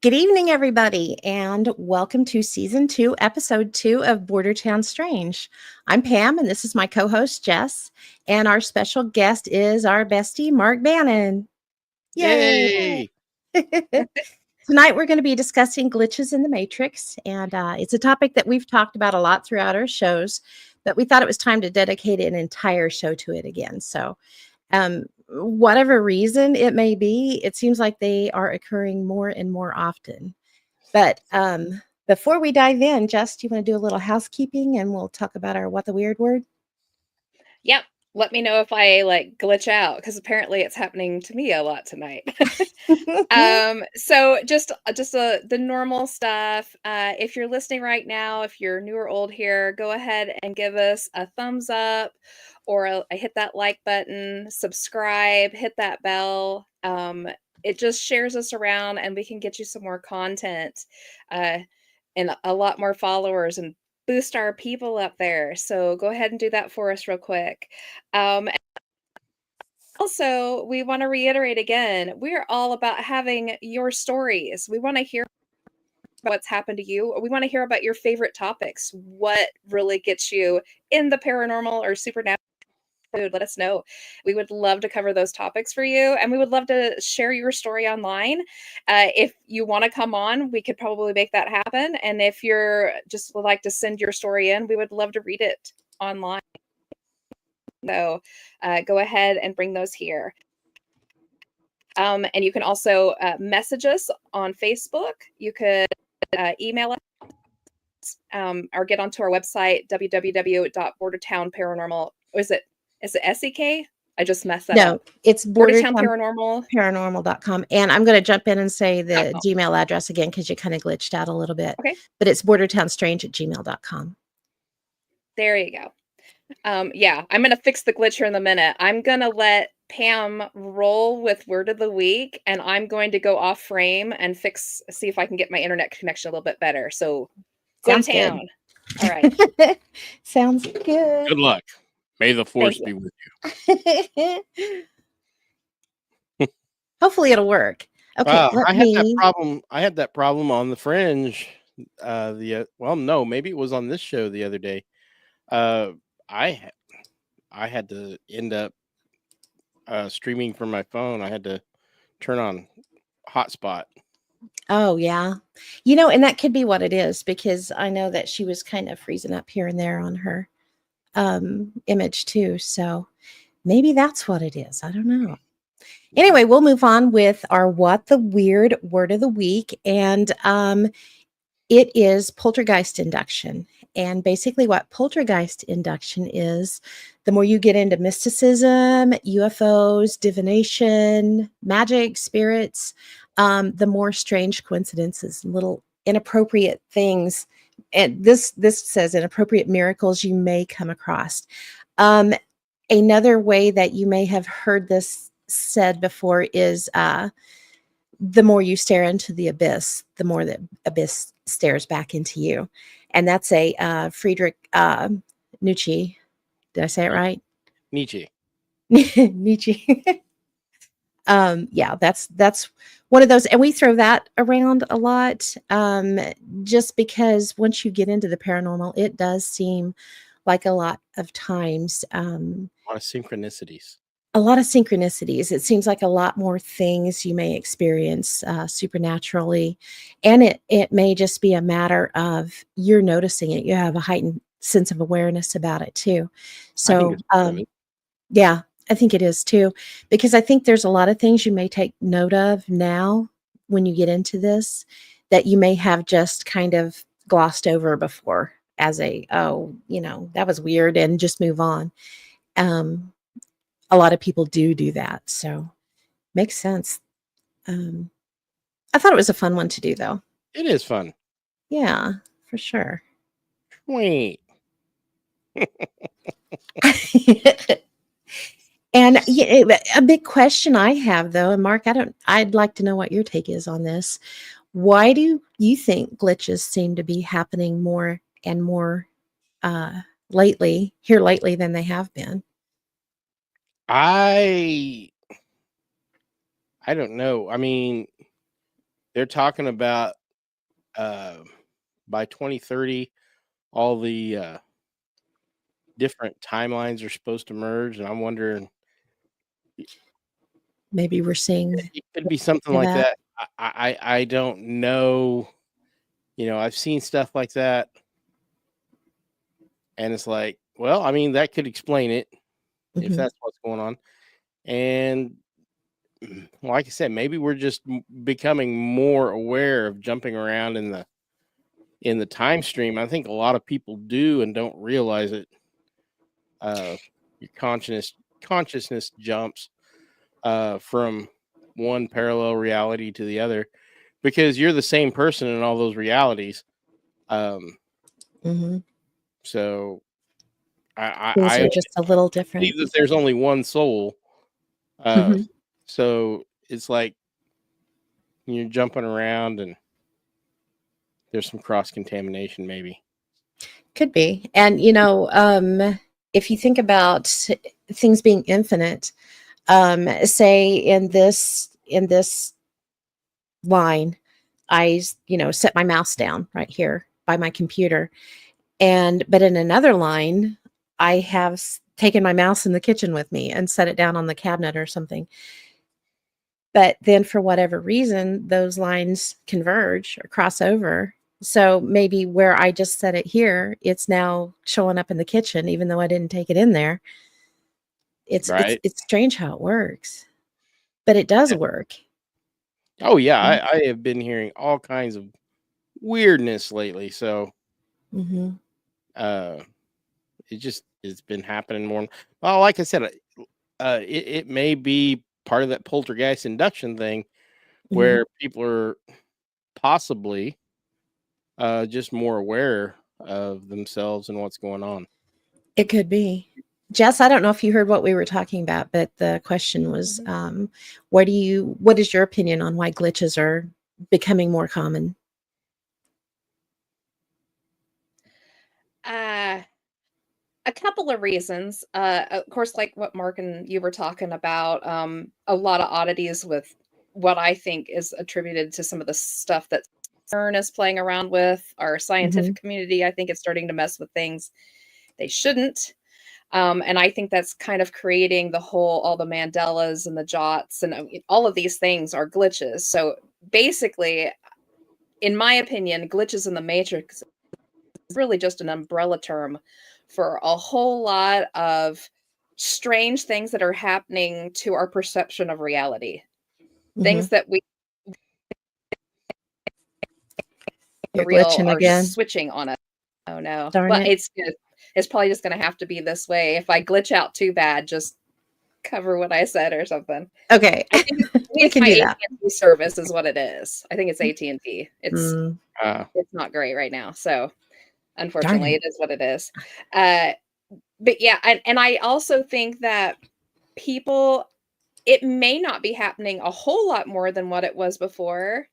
Good evening, everybody, and welcome to Season 2, Episode 2 of Bordertown Strange. I'm Pam, and this is my co-host, Jess, and our special guest is our bestie, Mark Bannon. Yay! Yay! Tonight, we're going to be discussing glitches in the Matrix, and it's a topic that we've talked about a lot throughout our shows, but we thought it was time to dedicate an entire show to it again. So, whatever reason it may be, it seems like they are occurring more and more often. But before we dive in, Jess, do you want to do a little housekeeping and we'll talk about our what the weird word? Yep. Let me know if I glitch out because apparently it's happening to me a lot tonight. So just the normal stuff. If you're listening right now, if you're new or old here, go ahead and give us a thumbs up or hit that like button, subscribe, hit that bell. It just shares us around and we can get you some more content and a lot more followers and boost our people up there. So go ahead and do that for us real quick. And also, we want to reiterate again, we're all about having your stories. We want to hear what's happened to you. We want to hear about your favorite topics. What really gets you in the paranormal or supernatural? Let us know. We would love to cover those topics for you, and we would love to share your story online. If you want to come on, we could probably make that happen. And if you're just would like to send your story in, we would love to read it online. So go ahead and bring those here. And you can also message us on Facebook. You could email us or get onto our website, www.bordertownparanormal. Is it SEK? I just messed that up. No, it's Bordertown Paranormal. Paranormal.com. And I'm going to jump in and say the Gmail address again because you kind of glitched out a little bit. Okay. But it's bordertownstrange@gmail.com. There you go. Yeah, I'm going to fix the glitch here in a minute. I'm going to let Pam roll with Word of the Week, and I'm going to go off frame and see if I can get my internet connection a little bit better. So go to town. All right. Sounds good. Good luck. May the force be with you. Hopefully it'll work. Okay, I had that problem on the Fringe. Maybe it was on this show the other day. I had to end up streaming from my phone. I had to turn on hotspot. Oh, yeah. And that could be what it is because I know that she was kind of freezing up here and there on her image too. So maybe that's what it is. I don't know. Anyway, we'll move on with our What the Weird Word of the Week. And it is poltergeist induction. And basically what poltergeist induction is, the more you get into mysticism, UFOs, divination, magic, spirits, the more strange coincidences, little inappropriate things. And this says inappropriate miracles you may come across. Another way that you may have heard this said before is the more you stare into the abyss, the more the abyss stares back into you. And that's a Friedrich Nietzsche. Did I say it right? Nietzsche. Nietzsche. Yeah, that's one of those, and we throw that around a lot, just because once you get into the paranormal, it does seem like a lot of times, a lot of synchronicities. It seems like a lot more things you may experience supernaturally, and it may just be a matter of you're noticing it. You have a heightened sense of awareness about it too. So, yeah. I think it is too, because I think there's a lot of things you may take note of now when you get into this that you may have just kind of glossed over before as that was weird and just move on. A lot of people do that. So makes sense. I thought it was a fun one to do though. It is fun. Yeah, for sure. Wait. And a big question I have though, and Mark, I'd like to know what your take is on this. Why do you think glitches seem to be happening more and more lately than they have been? I don't know. I mean, they're talking about by 2030, all the different timelines are supposed to merge, and I'm wondering Maybe we're seeing it could be something like that. I don't know. I've seen stuff like that, and it's like, well, I mean, that could explain it if that's what's going on. And like I said, maybe we're just becoming more aware of jumping around in the time stream. I think a lot of people do and don't realize it. Your consciousness jumps from one parallel reality to the other because you're the same person in all those realities. So things I are just a little different. believe that there's only one soul. So it's like you're jumping around and there's some cross contamination, maybe. Could be. And if you think about things being infinite, say in this line, I set my mouse down right here by my computer, but in another line, I have taken my mouse in the kitchen with me and set it down on the cabinet or something. But then for whatever reason, those lines converge or cross over. So maybe where I just set it here, it's now showing up in the kitchen, even though I didn't take it in there. It's strange how it works, but it does work. Oh yeah, I have been hearing all kinds of weirdness lately. So, it's been happening more. Well, like I said, it may be part of that poltergeist induction thing, where people are possibly just more aware of themselves and what's going on. It could be. Jess, I don't know if you heard what we were talking about, but the question was, what is your opinion on why glitches are becoming more common? A couple of reasons. Of course, like what Mark and you were talking about, a lot of oddities with what I think is attributed to some of the stuff that CERN is playing around with. Our scientific community, I think, is starting to mess with things they shouldn't. And I think that's kind of creating all the Mandelas and the Jots and all of these things are glitches. So basically, in my opinion, glitches in the Matrix is really just an umbrella term for a whole lot of strange things that are happening to our perception of reality. Things that we You're real glitching are again. switching on us. Oh no. Darn But it. it's probably just going to have to be this way. If I glitch out too bad, just cover what I said or something. Okay. I think it's my AT&T service is what it is. I think it's AT&T. It's not great right now. So unfortunately, it is what it is. But yeah, and I also think that it may not be happening a whole lot more than what it was before.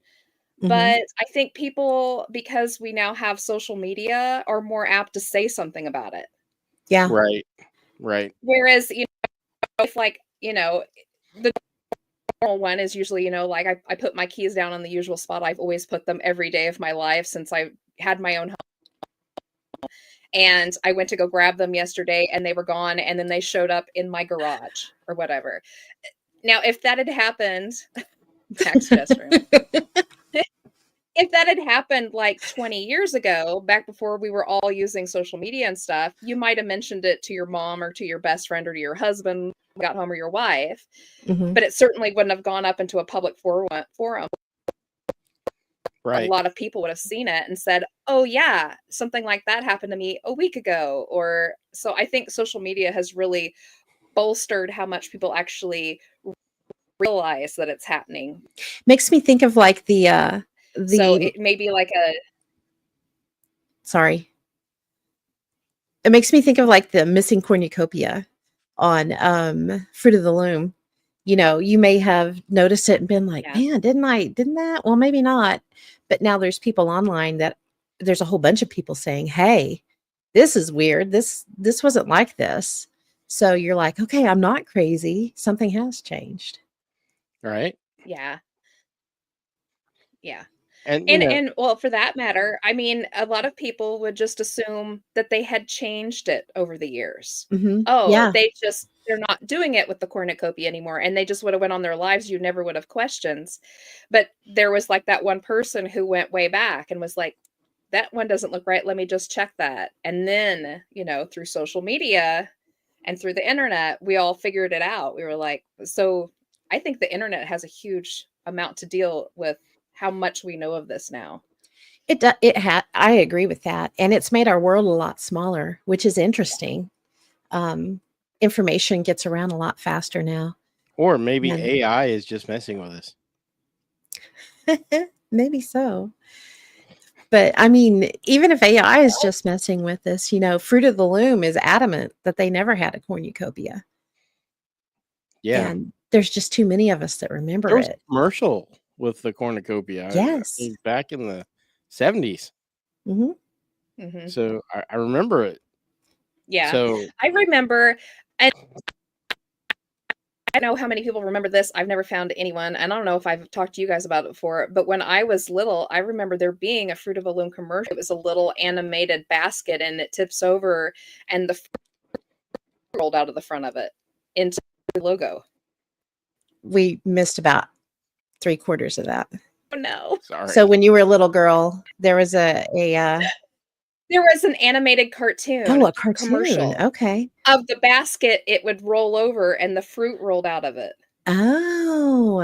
But I think people, because we now have social media, are more apt to say something about it. Yeah. Right. Whereas, if the normal one is usually, like I put my keys down on the usual spot. I've always put them every day of my life since I had my own home. And I went to go grab them yesterday and they were gone. And then they showed up in my garage or whatever. Now, if that had happened, tax gesture. If that had happened like 20 years ago, back before we were all using social media and stuff, you might have mentioned it to your mom or to your best friend or to your husband when you got home, or your wife. But it certainly wouldn't have gone up into a public forum. Right. A lot of people would have seen it and said, oh yeah, something like that happened to me a week ago. So I think social media has really bolstered how much people actually realize that it's happening. Makes me think of like so it may be like sorry. It makes me think of like the missing cornucopia on Fruit of the Loom. You may have noticed it and been like, man, didn't that? Well, maybe not. But now there's people online that there's a whole bunch of people saying, hey, this is weird. This wasn't like this. So you're like, okay, I'm not crazy. Something has changed. Right. Yeah. Yeah. And And well, for that matter, I mean, a lot of people would just assume that they had changed it over the years. Oh, Yeah. they're not doing it with the cornucopia anymore, and they just would have went on their lives. You never would have questions. But there was like that one person who went way back and was like, that one doesn't look right. Let me just check that. And then, through social media and through the internet, we all figured it out. We were like, so I think the internet has a huge amount to deal with how much we know of this now. I agree with that. And it's made our world a lot smaller, which is interesting. Information gets around a lot faster now. or maybe And AI is just messing with us. maybe so. But I mean, even if AI is just messing with us, Fruit of the Loom is adamant that they never had a cornucopia. Yeah. And there's just too many of us that remember There was a it. commercial with the cornucopia. Yes. I mean, back in the 70s. hmm So I remember it. Yeah. So I remember, and I don't know how many people remember this. I've never found anyone, and I don't know if I've talked to you guys about it before, but when I was little, I remember there being a Fruit of the Loom commercial. It was a little animated basket, and it tips over, and the fruit rolled out of the front of it into the logo. We missed about 3/4 of that. Oh no. sorry. So when you were a little girl, there was a There was an animated cartoon cartoon. commercial Okay. of the basket. It would roll over and the fruit rolled out of it. Oh,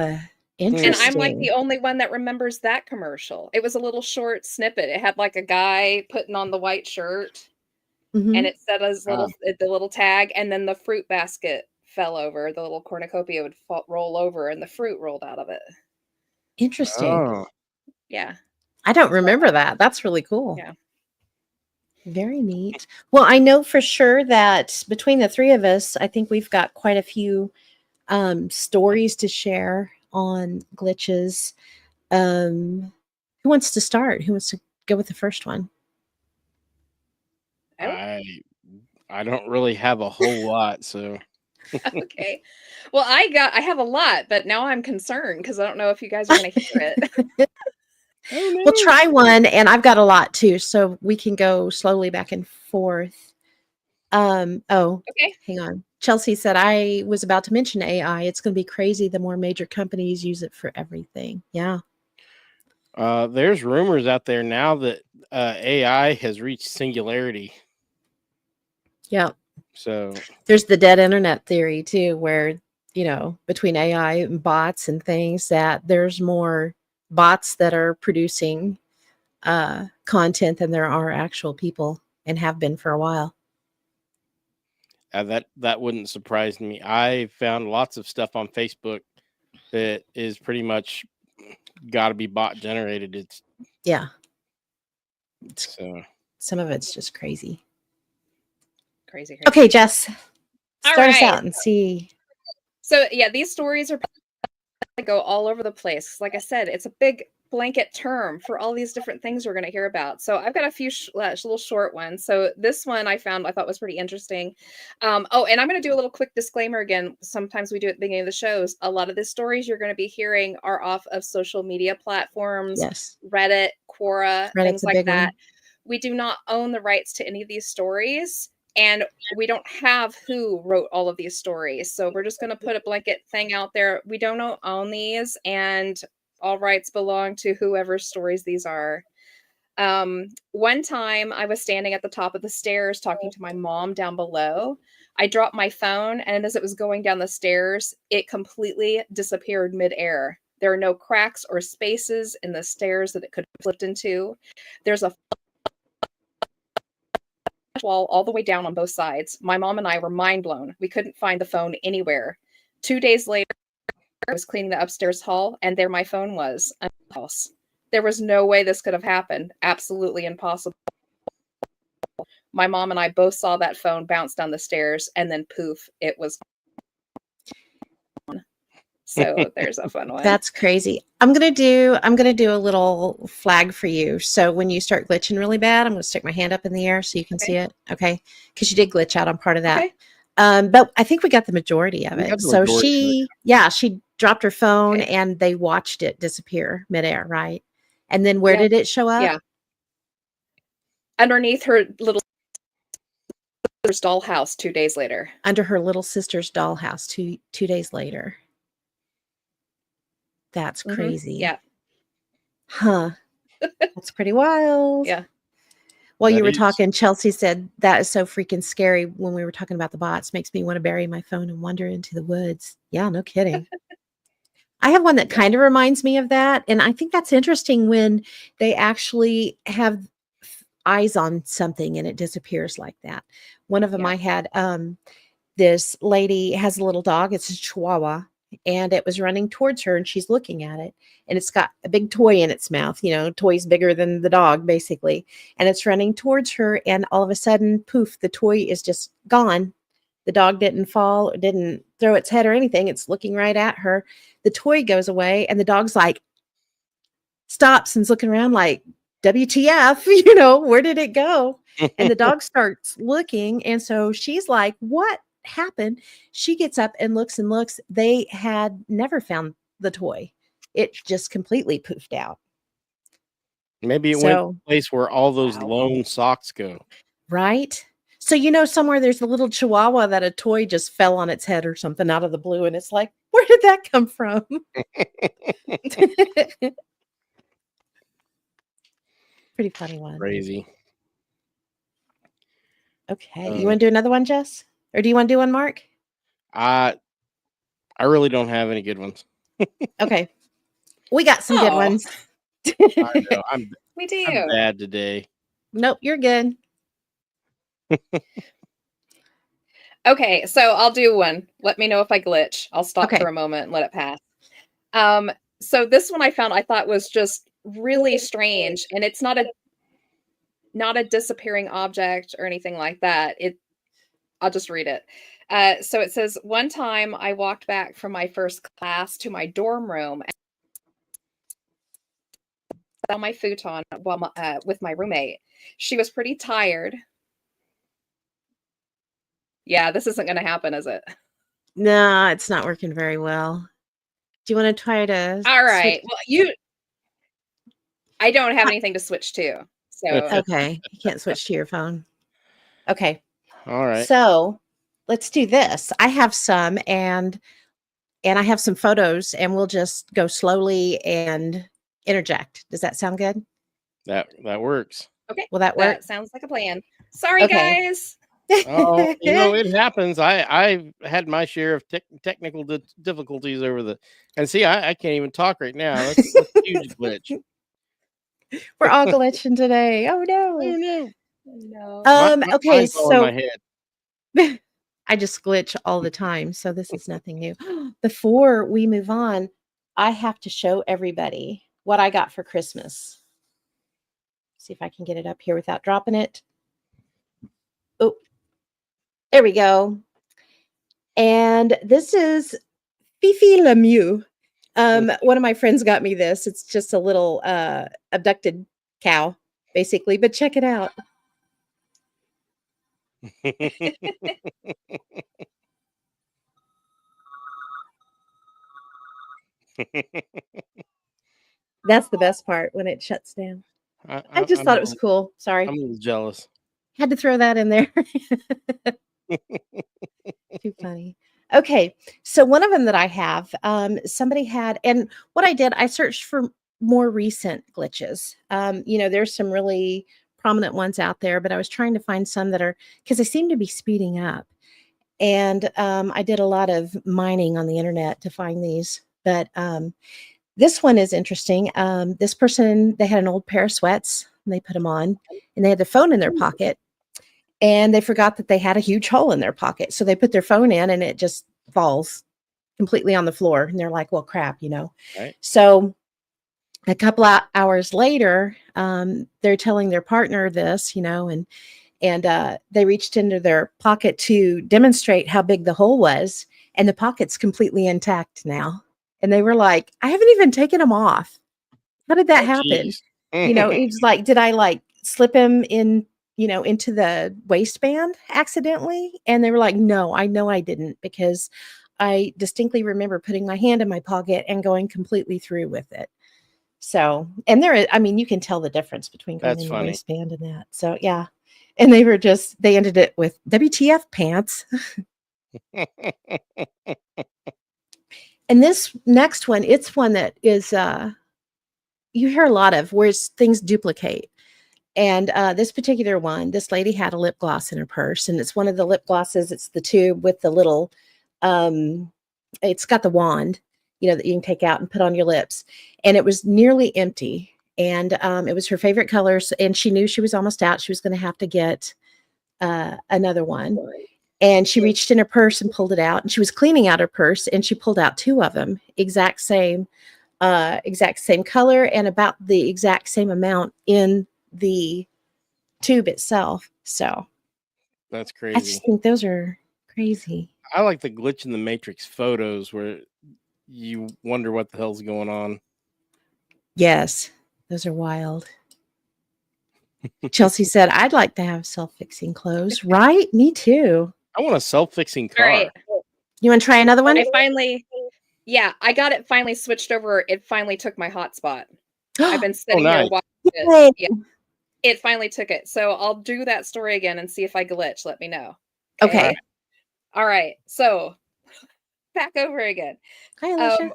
interesting. And I'm like the only one that remembers that commercial. It was a little short snippet. It had like a guy putting on the white shirt, and it said the little tag, and then the fruit basket fell over. The little cornucopia would roll over, and the fruit rolled out of it. Interesting. Oh, Yeah. I don't remember that. That's really cool. Yeah. Very neat. Well, I know for sure that between the three of us, I think we've got quite a few stories to share on glitches. Who wants to start? Who wants to go with the first one? Oh, I don't really have a whole lot, so okay. Well, I have a lot, but now I'm concerned because I don't know if you guys are going to hear it. We'll try one, and I've got a lot too, so we can go slowly back and forth. Okay. Hang on. Chelsea said, I was about to mention AI. It's going to be crazy the more major companies use it for everything. Yeah. there's rumors out there now that AI has reached singularity. Yeah. So There's the dead internet theory too, where, between AI and bots and things, that there's more bots that are producing content than there are actual people, and have been for a while. that wouldn't surprise me. I found lots of stuff on Facebook that is pretty much got to be bot generated. Yeah. So Some of it's just crazy. Crazy. Okay, Jess, All start us right. out and see. So yeah, these stories are go all over the place. Like I said, it's a big blanket term for all these different things we're going to hear about. So I've got a few little short ones. So this one I thought was pretty interesting. And I'm going to do a little quick disclaimer again. Sometimes we do at the beginning of the shows. A lot of the stories you're going to be hearing are off of social media platforms, Yes. Reddit, Quora, Reddit's things a like big that. one. We do not own the rights to any of these stories. And we don't have who wrote all of these stories. So we're just going to put a blanket thing out there. We don't own these, and all rights belong to whoever's stories these are. One time I was standing at the top of the stairs talking to my mom down below. I dropped my phone, and as it was going down the stairs, it completely disappeared midair. There are no cracks or spaces in the stairs that it could have slipped into. There's a wall all the way down on both sides. My mom and I were mind blown. We couldn't find the phone anywhere. 2 days later, I was cleaning the upstairs hall, and there my phone was in the house. There was no way this could have happened. Absolutely impossible. My mom and I both saw that phone bounce down the stairs, and then poof, it was gone. So there's a fun one. That's crazy. I'm gonna do a little flag for you. So when you start glitching really bad, I'm gonna stick my hand up in the air so you can see it. Okay, because you did glitch out on part of that. Okay. But I think we got the majority of We got it. the So majority of it. she dropped her phone Okay. and they watched it disappear midair, right? And then where Yeah. did it show up? Yeah. Underneath her little sister's dollhouse 2 days later. Under her little sister's dollhouse 2 days later. That's Mhm. crazy. Yeah. Huh. That's pretty wild. Yeah. While That you were is. talking, Chelsea said that is so freaking scary when we were talking about the bots. Makes me want to bury my phone and wander into the woods. Yeah, no kidding. I have one that kind of reminds me of that. And I think that's interesting when they actually have eyes on something and it disappears like that. One of them Yeah. I had, this lady has a little dog. It's a Chihuahua. And it was running towards her and she's looking at it. And it's got a big toy in its mouth, toy's bigger than the dog, basically. And it's running towards her. And all of a sudden, poof, the toy is just gone. The dog didn't fall, didn't throw its head or anything. It's looking right at her. The toy goes away and the dog's like, stops and's looking around like, WTF, where did it go? And the dog starts looking. And so she's like, what happened? She gets up and looks. They had never found the toy. It just completely poofed out. Maybe it went to a place where all those lone socks go. Right? So, somewhere there's a little Chihuahua that a toy just fell on its head or something out of the blue. And it's like, where did that come from? Pretty funny one. Crazy. Okay. You want to do another one, Jess? Or do you want to do one, Mark? I really don't have any good ones. Okay. We got some good ones. I know. I'm bad today. Nope, you're good. Okay, so I'll do one. Let me know if I glitch. I'll stop for a moment and let it pass. So this one I thought was just really strange, and it's not a disappearing object or anything like that. I'll just read it. So it says, one time I walked back from my first class to my dorm room and sat on my futon with my roommate. She was pretty tired. Yeah, this isn't going to happen, is it? No, it's not working very well. Do you want to try to? All right. Well, I don't have anything to switch to. So okay, you can't switch to your phone. Okay. All right. So let's do this. I have some and I have some photos, and we'll just go slowly and interject. Does that sound good? That works. Okay. Will that work? That sounds like a plan. Sorry, guys. Oh, it happens. I've had my share of technical difficulties and see, I can't even talk right now. That's a huge glitch. We're all glitching today. Oh no. Oh no. No. Okay, so my head. I just glitch all the time, so this is nothing new. Before we move on, I have to show everybody what I got for Christmas. See if I can get it up here without dropping it. Oh, there we go. And this is Fifi Lemieux. One of my friends got me this. It's just a little abducted cow, basically, but check it out. That's the best part when it shuts down. I just thought it was cool. Sorry. I'm a little jealous. Had to throw that in there. Too funny. Okay. So one of them that I have, somebody had, and what I did, I searched for more recent glitches. There's some really prominent ones out there, but I was trying to find some that are, because they seem to be speeding up. And I did a lot of mining on the internet to find these. But this one is interesting. This person, they had an old pair of sweats and they put them on and they had their phone in their pocket and they forgot that they had a huge hole in their pocket. So they put their phone in and it just falls completely on the floor. And they're like, well, crap, Right. So a couple of hours later, they're telling their partner this, and they reached into their pocket to demonstrate how big the hole was. And the pocket's completely intact now. And they were like, I haven't even taken them off. How did that happen? Geez. It was like, did I slip him in into the waistband accidentally. And they were like, no, I know I didn't, because I distinctly remember putting my hand in my pocket and going completely through with it. So, and you can tell the difference between going That's in the funny. waistband and that. So, yeah. And they ended it with WTF pants. And this next one, it's one that is, you hear a lot of where things duplicate. And this particular one, this lady had a lip gloss in her purse, and it's one of the lip glosses. It's the tube with the little, it's got the wand, that you can take out and put on your lips. And it was nearly empty. And it was her favorite colors. And she knew she was almost out. She was going to have to get another one. And she reached in her purse and pulled it out. And she was cleaning out her purse, and she pulled out 2 of them, exact same color and about the exact same amount in the tube itself. So That's I crazy. just think those are crazy. I like the glitch in the Matrix photos where you wonder what the hell's going on. Yes, those are wild. Chelsea said, I'd like to have self-fixing clothes. Right? Me too. I want a self-fixing car. All right. You want to try another one? I got it finally switched over. It finally took my hotspot. I've been sitting nice. here watching it. Yeah. It finally took it. So I'll do that story again and see if I glitch. Let me know. Okay. All right. So back over again. Hi, Alicia.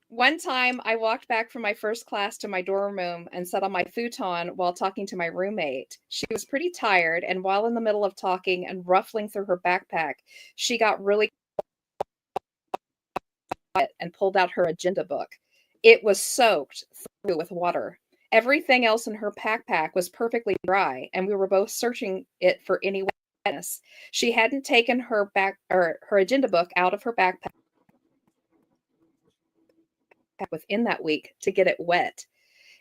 One time I walked back from my first class to my dorm room and sat on my futon while talking to my roommate. She was pretty tired, and while in the middle of talking and ruffling through her backpack, she got really quiet and pulled out her agenda book. It was soaked through with water. Everything else in her backpack was perfectly dry, and we were both searching it for any wetness. She hadn't taken her agenda book out of her backpack within that week to get it wet.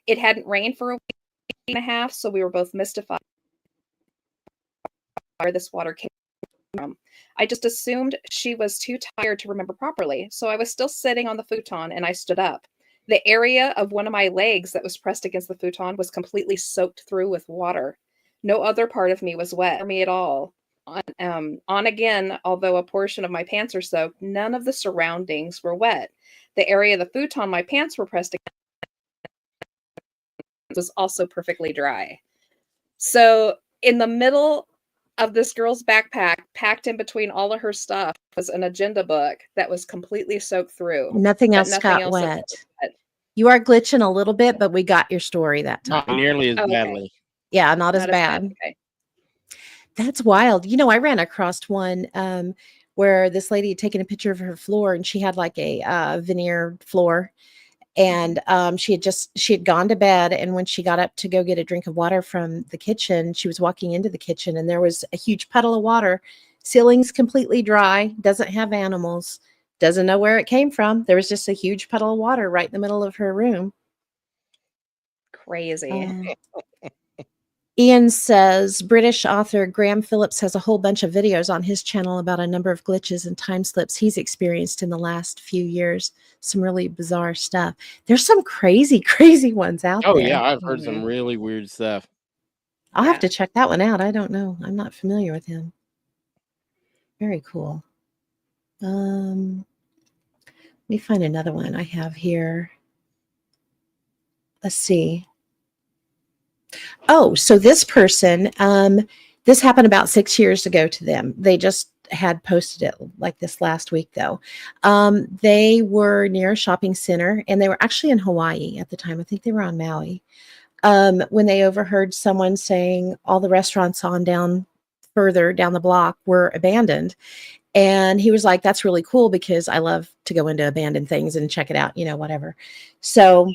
It hadn't rained for a week and a half, so we were both mystified where this water came from. I just assumed she was too tired to remember properly, so I was still sitting on the futon and I stood up. The area of one of my legs that was pressed against the futon was completely soaked through with water. No other part of me was wet for me at all. On again, although a portion of my pants are soaked, none of the surroundings were wet. The area of the futon my pants were pressed against was also perfectly dry. So in the middle of this girl's backpack, packed in between all of her stuff, was an agenda book that was completely soaked through. Nothing else got wet. You are glitching a little bit, but we got your story that time. Not nearly as badly. Yeah, not as bad. Okay. That's wild. I ran across one where this lady had taken a picture of her floor, and she had like a veneer floor, and she had gone to bed, and when she got up to go get a drink of water from the kitchen, she was walking into the kitchen, and there was a huge puddle of water. Ceiling's completely dry, doesn't have animals, doesn't know where it came from. There was just a huge puddle of water right in the middle of her room. Crazy. Ian says, British author Graham Phillips has a whole bunch of videos on his channel about a number of glitches and time slips he's experienced in the last few years. Some really bizarre stuff. There's some crazy, crazy ones out there. Oh, yeah. I've heard some really weird stuff. I'll have to check that one out. I don't know. I'm not familiar with him. Very cool. Let me find another one I have here. Let's see. Oh, so this person, this happened about 6 years ago to them. They just had posted it like this last week, though. They were near a shopping center, and they were actually in Hawaii at the time. I think they were on Maui. When they overheard someone saying all the restaurants further down the block were abandoned. And he was like, that's really cool because I love to go into abandoned things and check it out, whatever. So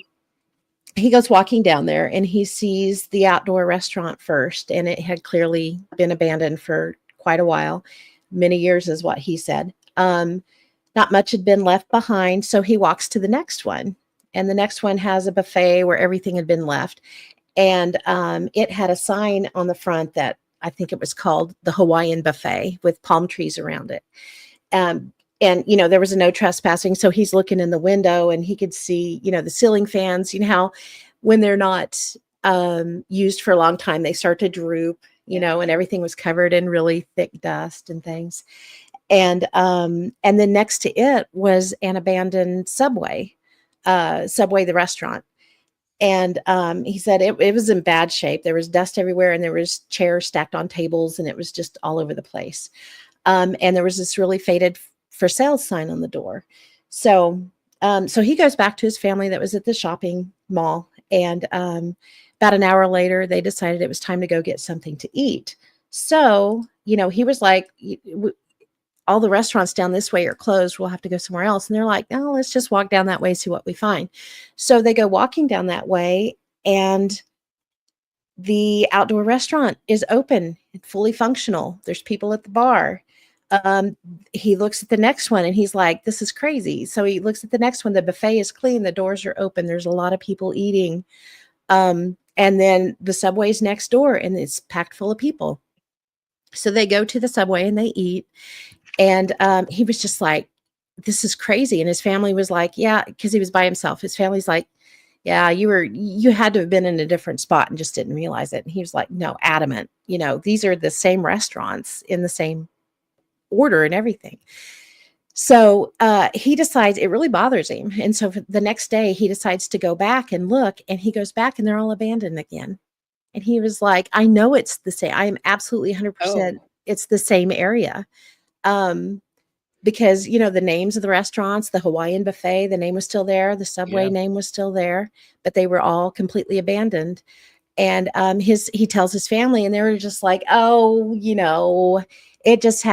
he goes walking down there, and he sees the outdoor restaurant first, and it had clearly been abandoned for quite a while. Many years is what he said. Not much had been left behind. So he walks to the next one, and the next one has a buffet where everything had been left. And it had a sign on the front that I think it was called the Hawaiian Buffet with palm trees around it. And, there was a no trespassing. So he's looking in the window, and he could see, the ceiling fans, how when they're not used for a long time, they start to droop and everything was covered in really thick dust and things. And then next to it was an abandoned Subway, Subway, the restaurant. And he said it was in bad shape. There was dust everywhere, and there was chairs stacked on tables, and it was just all over the place. And there was this really faded for sale sign on the door. So he goes back to his family that was at the shopping mall. And about an hour later, they decided it was time to go get something to eat. So, he was like, all the restaurants down this way are closed. We'll have to go somewhere else. And they're like, no, let's just walk down that way, see what we find. So they go walking down that way, and the outdoor restaurant is open and fully functional. There's people at the bar. He looks at the next one and he's like, this is crazy. So he looks at the next one. The buffet is clean. The doors are open. There's a lot of people eating. And then the Subway's next door, and it's packed full of people. So they go to the Subway and they eat. And he was just like, this is crazy. And his family was like, yeah, because he was by himself. His family's like, yeah, you had to have been in a different spot and just didn't realize it. And he was like, no, adamant. These are the same restaurants in the same order and everything. So he decides it really bothers him. And so the next day he decides to go back and look, and he goes back and they're all abandoned again. And he was like, I know it's the same. I am absolutely 100%. It's the same area. Because, the names of the restaurants, the Hawaiian buffet, the name was still there. The Subway name was still there, but they were all completely abandoned. And he tells his family, and they were just like, oh, it just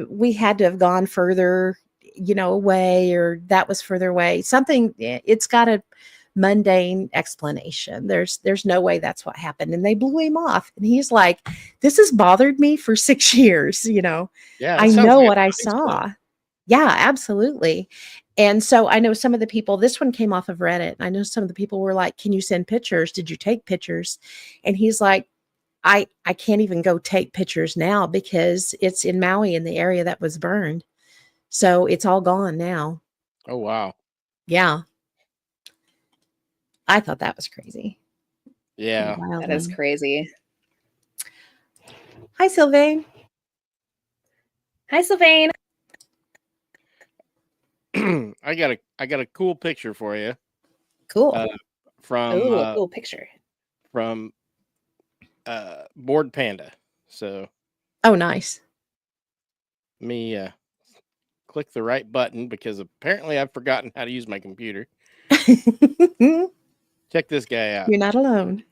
we had to have gone further, away, or that was further away. Something, it's got a mundane explanation. There's no way that's what happened. And they blew him off. And he's like, this has bothered me for 6 years, Yeah, I know what I saw. Yeah, absolutely. And so I know some of the people, this one came off of Reddit. I know some of the people were like, can you send pictures? Did you take pictures? And he's like, I can't even go take pictures now because it's in Maui, in the area that was burned. So it's all gone now. Oh, wow. Yeah. I thought that was crazy. Yeah. That is crazy. Hi, Sylvain. Hi, Sylvain. I got a cool picture for you. Cool. From a cool picture. From Board Panda. So nice. Let me click the right button because apparently I've forgotten how to use my computer. Check this guy out. You're not alone.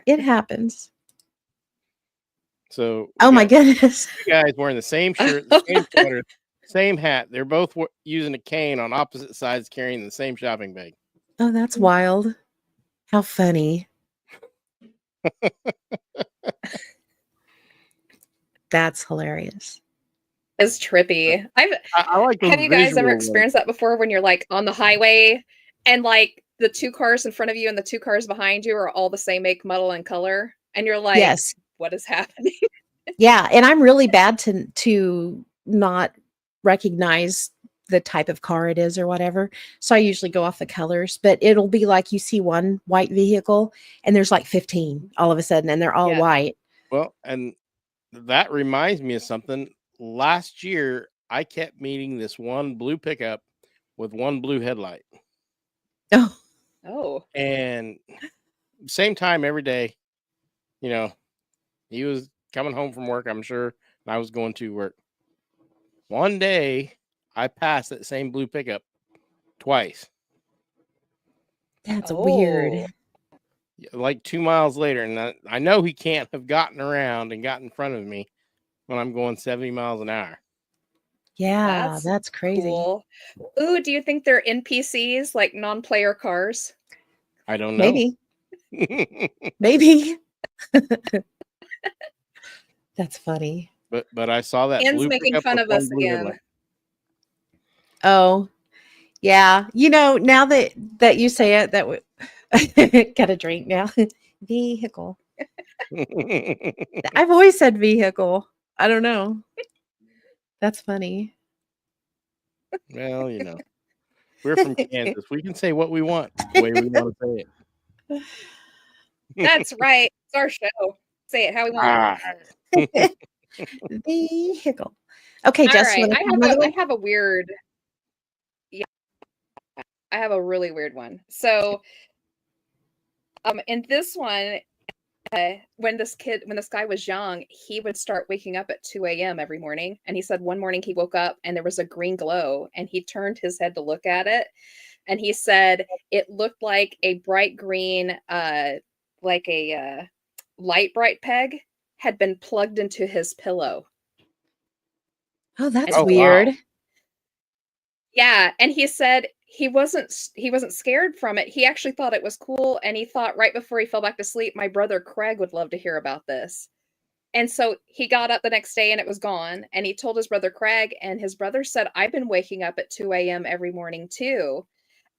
It happens. So my goodness. Two guys wearing the same shirt, the same sweater, same hat. They're both using a cane on opposite sides, carrying the same shopping bag. Oh, that's wild. How funny. That's hilarious. It's trippy. I like those. Have you guys ever experienced that before, when you're like on the highway and like the two cars in front of you and the two cars behind you are all the same make, model, and color, and you're like, yes, what is happening? Yeah, and I'm really bad to not recognize the type of car it is or whatever. So I usually go off the colors, but it'll be like you see one white vehicle and there's like 15 all of a sudden, and they're all white. Well, and that reminds me of something. Last year, I kept meeting this one blue pickup with one blue headlight. Oh. And same time every day, he was coming home from work, I'm sure, and I was going to work. One day, I passed that same blue pickup twice. That's weird. Like 2 miles later, and I know he can't have gotten around and got in front of me when I'm going 70 miles an hour. Yeah, that's crazy. Cool. Ooh, do you think they're NPCs, like non-player cars? I don't know. Maybe. That's funny. But I saw that. Anne's making fun of us again. Oh, yeah. Now that you say it, that got a drink now. Vehicle. I've always said vehicle. I don't know. That's funny. Well, we're from Kansas. We can say what we want the way we want to say it. That's right. It's our show. Say it how we want. Ah, Vehicle. Okay, All Jess, you right. want to tell another I one? have a weird. Yeah, I have a really weird one. So, in this one, when this guy was young, he would start waking up at 2 a.m. every morning. And he said one morning he woke up and there was a green glow, and he turned his head to look at it. And he said it looked like a bright green, like a light bright peg had been plugged into his pillow. Oh, that's Oh, wow. weird. Yeah, and he said he wasn't scared from it. He actually thought it was cool, and he thought right before he fell back to sleep, my brother Craig would love to hear about this. And so he got up the next day and it was gone, and he told his brother Craig, and his brother said, I've been waking up at 2 a.m. every morning too.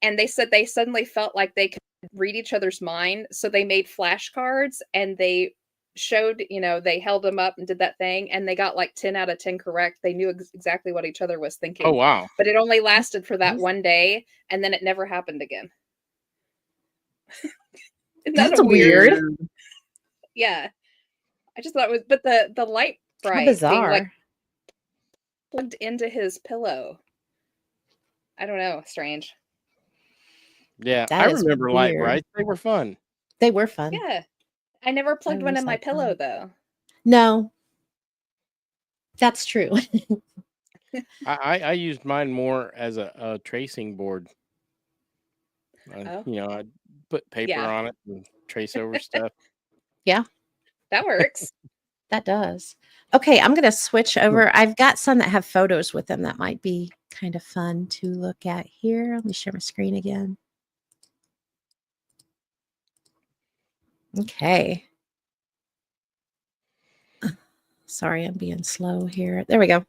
And they said they suddenly felt like they could read each other's mind, so they made flashcards and they showed, they held them up and did that thing, and they got like 10 out of 10 correct. They knew exactly what each other was oh, thinking, wow. but it only lasted for that one day, and then it never happened again. Isn't that That's a weird? weird. Yeah, I just thought it was, but the light How bright being like bizarre. plugged into his pillow. I don't know, strange. Yeah, That I is remember light weird. brights. They were fun. They were fun. Yeah, I never plugged one always in my liked them. pillow though. No, that's true. I used mine more as a tracing board. Oh. I'd put paper Yeah. on it and trace over stuff. Yeah, That works. that does. Okay, I'm going to switch over. I've got some that have photos with them that might be kind of fun to look at here. Let me share my screen again. Okay. Sorry, I'm being slow here. There we go.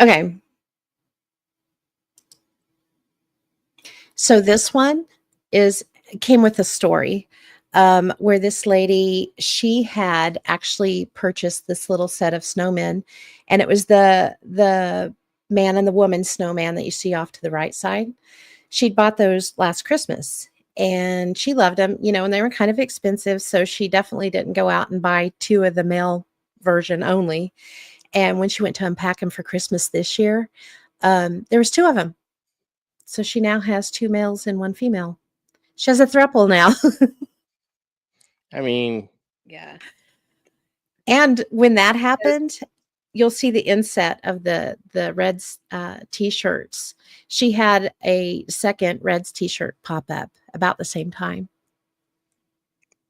Okay. So this one came with a story where this lady, she had actually purchased this little set of snowmen, and it was the man and the woman snowman that you see off to the right side. She'd bought those last Christmas, and she loved them, and they were kind of expensive, so she definitely didn't go out and buy two of the male version only. And when she went to unpack them for Christmas this year, there was two of them. So she now has two males and one female. She has a throuple now. I mean, Yeah. And when that happened, you'll see the inset of the Reds t-shirts. She had a second Reds t-shirt pop up about the same time.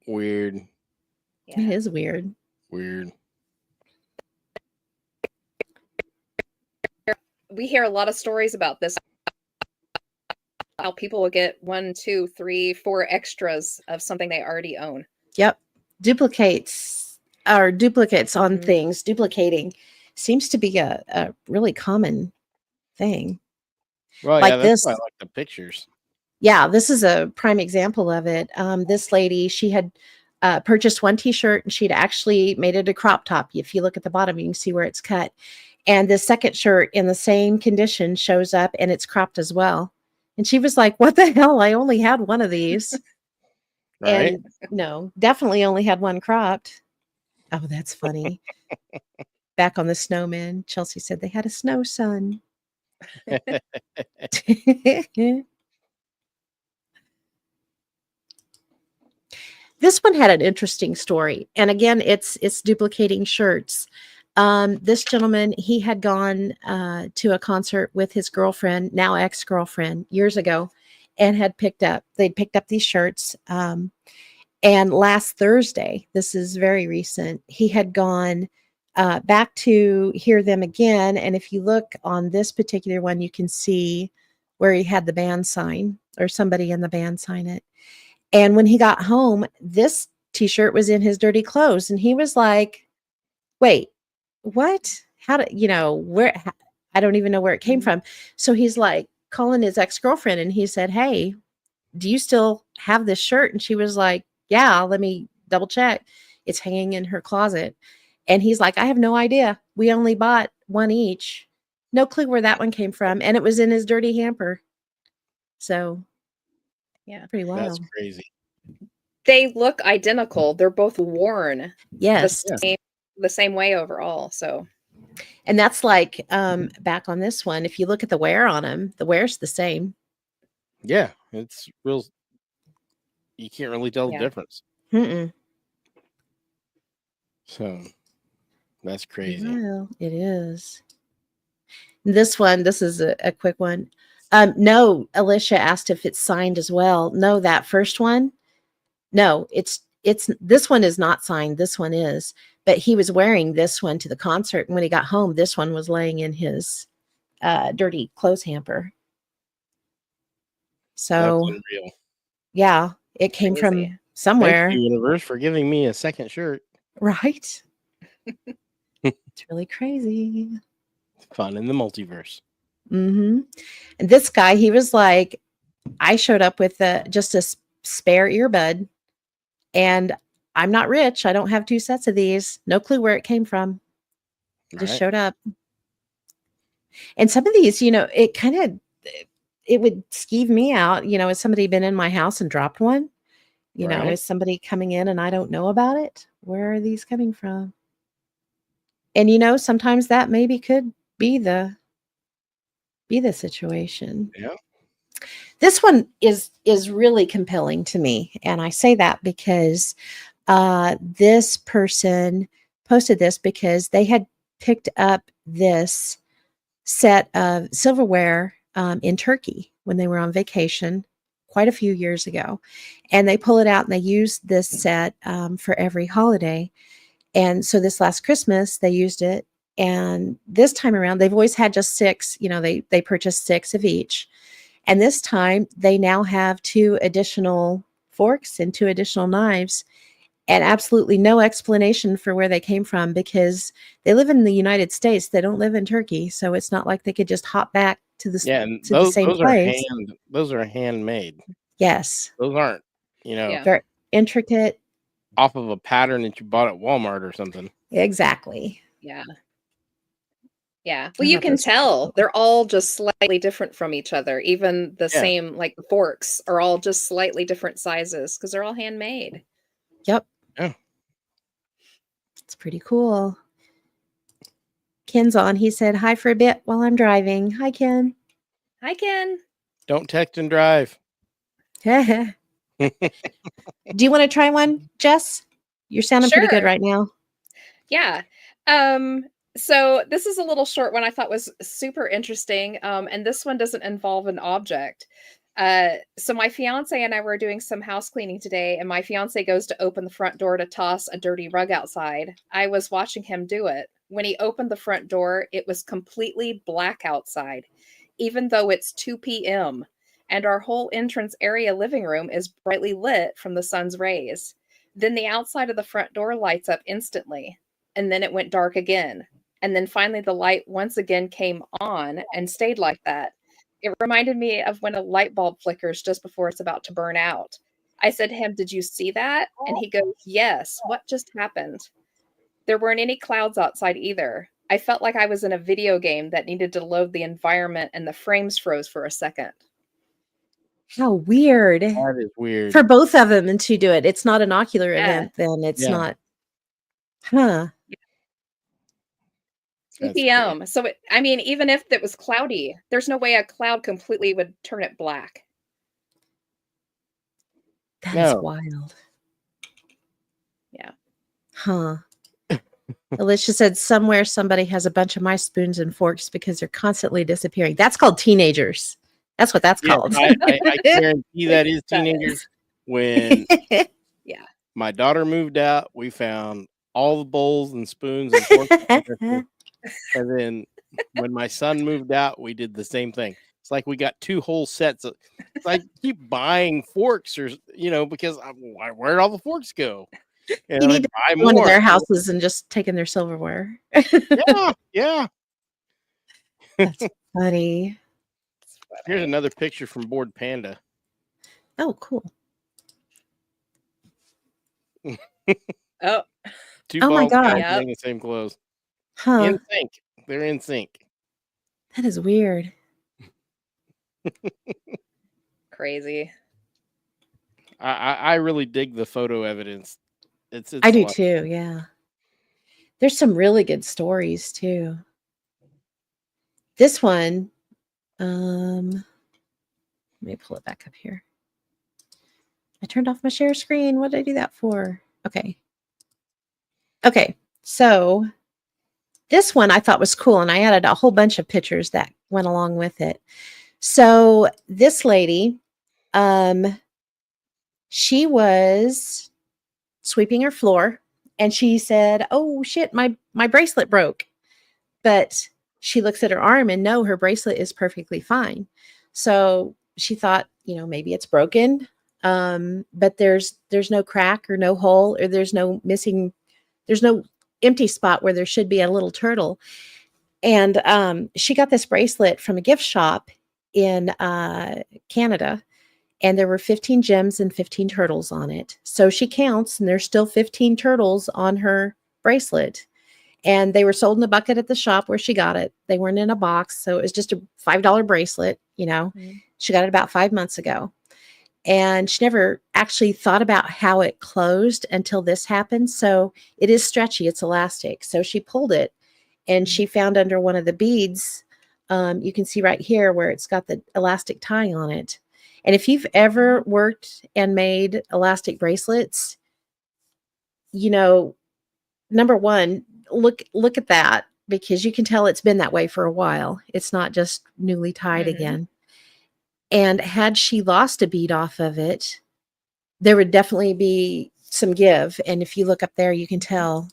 weird. Yeah. It is weird. Weird. We hear a lot of stories about this. How people will get 1, 2, 3, 4 extras of something they already own. Yep. Duplicates on things. Duplicating seems to be a really common thing. Well, Like yeah, that's this. why I like the pictures. Yeah, this is a prime example of it. This lady, she had purchased one t-shirt and she'd actually made it a crop top. If you look at the bottom, you can see where it's cut. And the second shirt in the same condition shows up and it's cropped as well. And she was like, what the hell? I only had one of these. Right? And no, definitely only had one cropped. Oh, that's funny. Back on the snowman, Chelsea said they had a snow sun. This one had an interesting story. And again, it's duplicating shirts. This gentleman, he had gone to a concert with his girlfriend, now ex-girlfriend, years ago, and they'd picked up these shirts. And last Thursday, this is very recent, he had gone back to hear them again. And if you look on this particular one, you can see where he had the band sign, or somebody in the band sign it. And when he got home, this t-shirt was in his dirty clothes. And he was like, wait, what? How did, where? I don't even know where it came from. So he's like calling his ex-girlfriend and he said, hey, do you still have this shirt? And she was like, yeah, let me double check. It's hanging in her closet. And he's like, I have no idea. We only bought one each. No clue where that one came from. And it was in his dirty hamper. So, yeah, pretty wild. That's crazy. They look identical. They're both worn Yes. the same way overall. So And that's like back on this one, if you look at the wear on them, the wear's the same. Yeah, it's real. You can't really tell the Yeah. difference. Mm-mm. So that's crazy. Well, it is. This one, this is a quick one. No, Alicia asked if it's signed as well. No, that first one, no, it's this one is not signed. This one is, but he was wearing this one to the concert, and when he got home, this one was laying in his dirty clothes hamper. That's So unreal. yeah, it came from Crazy. somewhere, Thank you, universe, for giving me a second shirt. right? It's really crazy. Fun in the multiverse. Mm-hmm. And this guy, he was like, I showed up with just a spare earbud, and I'm not rich. I don't have 2 sets of these. No clue where it came from. It just Right. showed up. And some of these, it kind of, it would skeeve me out. Has somebody been in my house and dropped one? Right. Is somebody coming in and I don't know about it? Where are these coming from? And sometimes that maybe could be the situation. Yeah. This one is really compelling to me, and I say that because this person posted this because they had picked up this set of silverware in Turkey when they were on vacation quite a few years ago, and they pull it out and they use this set for every holiday. And so this last Christmas they used it, and this time around they've always had just 6. They purchased 6 of each. And this time they now have 2 additional forks and 2 additional knives, and absolutely no explanation for where they came from because they live in the United States. They don't live in Turkey. So it's not like they could just hop back to the And to the same those place. those are handmade. Yes. Those aren't, Yeah. Very intricate. off of a pattern that you bought at Walmart or something. Exactly. Yeah. Yeah. I Well, you thought can those were tell cool. they're all just slightly different from each other. Even the Yeah. same, like the forks are all just slightly different sizes because they're all handmade. Yep. Yeah. It's pretty cool. Ken's on. He said hi for a bit while I'm driving. Hi, Ken. Hi, Ken. Don't text and drive. Do you want to try one, Jess? You're sounding pretty good Sure. right now. Yeah. So this is a little short one I thought was super interesting. And this one doesn't involve an object. So my fiance and I were doing some house cleaning today, and my fiance goes to open the front door to toss a dirty rug outside. I was watching him do it. When he opened the front door, it was completely black outside, even though it's 2 p.m. and our whole entrance area living room is brightly lit from the sun's rays. Then the outside of the front door lights up instantly, and then it went dark again. And then finally the light once again came on and stayed like that. It reminded me of when a light bulb flickers just before it's about to burn out. I said to him, "Did you see that?" And he goes, "Yes. What just happened?" There weren't any clouds outside either. I felt like I was in a video game that needed to load the environment and the frames froze for a second. How weird. That is weird. For both of them to do it. It's not an ocular Yeah. event then. It's Yeah. not. Huh. 2 That's p.m. So, even if it was cloudy, there's no way a cloud completely would turn it black. That is No. wild. Yeah. Huh. Alicia said somewhere somebody has a bunch of my spoons and forks because they're constantly disappearing. That's called teenagers. That's what that's Yeah, called. I guarantee that is That teenagers. is. When Yeah. my daughter moved out, we found all the bowls and spoons and forks. and everything. And then when my son moved out, we did the same thing. It's like we got 2 whole sets of. It's like keep buying forks, or because where'd all the forks go? And You I need to buy go into more. their houses and just taking their silverware. Yeah. That's funny. Here's another picture from Bored Panda. Oh, cool. Oh, 2 Oh my bald guys God. Yep. wearing the same clothes. Huh. In sync. They're in sync. That is weird. crazy. I really dig the photo evidence. It's I a do lot. too. Yeah. There's some really good stories too. This one, let me pull it back up here. I turned off my share screen. What did I do that for? Okay. Okay. So this one I thought was cool, and I added a whole bunch of pictures that went along with it. So this lady, she was sweeping her floor, and she said, "Oh shit, my bracelet broke." But she looks at her arm, and no, her bracelet is perfectly fine. So she thought, maybe it's broken. But there's no crack or no hole, or there's no empty spot where there should be a little turtle. And she got this bracelet from a gift shop in Canada, and there were 15 gems and 15 turtles on it. So she counts, and there's still 15 turtles on her bracelet. And they were sold in a bucket at the shop where she got it. They weren't in a box. So it was just a $5 bracelet, She got it about 5 months ago. And she never actually thought about how it closed until this happened. So it is stretchy. It's elastic. So she pulled it, and she found under one of the beads, you can see right here where it's got the elastic tie on it. And if you've ever worked and made elastic bracelets, number one, look at that, because you can tell it's been that way for a while. It's not just newly tied again. And had she lost a bead off of it, there would definitely be some give. And if you look up there, you can tell.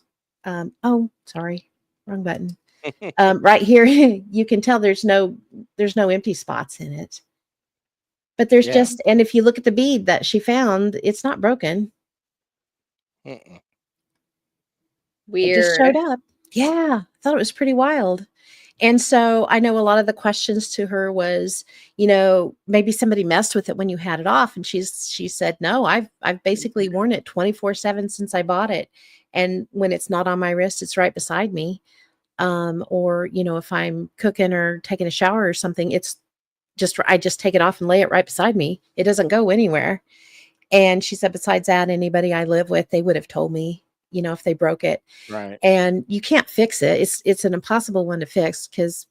Oh, sorry, wrong button. Right here, you can tell there's no empty spots in it. But there's just, and if you look at the bead that she found, it's not broken. Mm-mm. Weird. It just showed up. Yeah, I thought it was pretty wild. And so I know a lot of the questions to her was, maybe somebody messed with it when you had it off. And she said, no, I've basically worn it 24/7 since I bought it. And when it's not on my wrist, it's right beside me. Or, if I'm cooking or taking a shower or something, I just take it off and lay it right beside me. It doesn't go anywhere. And she said, besides that, anybody I live with, they would have told me, if they broke it. Right. And you can't fix it. It's an impossible one to fix, because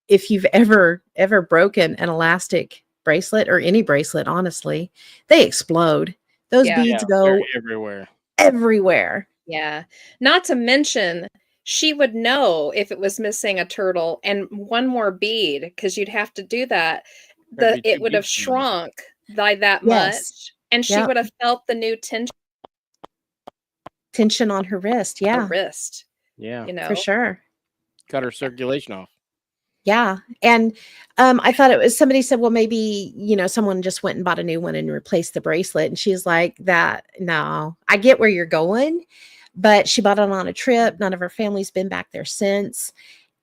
if you've ever broken an elastic bracelet, or any bracelet, honestly, they explode. Those beads go everywhere. Yeah. Not to mention, she would know if it was missing a turtle and one more bead, because you'd have to do that. It would have shrunk by that much, and she would have felt the new tension on her wrist. Yeah. Wrist. Yeah. For sure. Cut her circulation off. Yeah. And I thought it was, somebody said, well, maybe, someone just went and bought a new one and replaced the bracelet. And she's like, no, I get where you're going, but she bought it on a trip. None of her family's been back there since.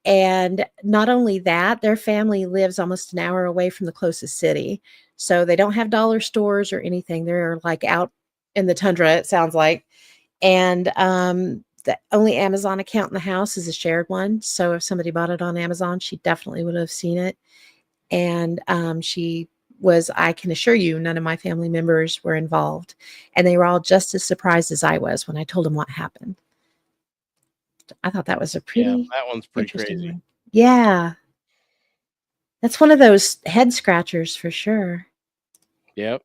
And not only that, their family lives almost an hour away from the closest city. So they don't have dollar stores or anything. They're like out in the tundra, it sounds like. And the only Amazon account in the house is a shared one. So if somebody bought it on Amazon, she definitely would have seen it. And I can assure you, none of my family members were involved. And they were all just as surprised as I was when I told them what happened. I thought that was a pretty that one's pretty crazy. one. Yeah. That's one of those head scratchers for sure. Yep.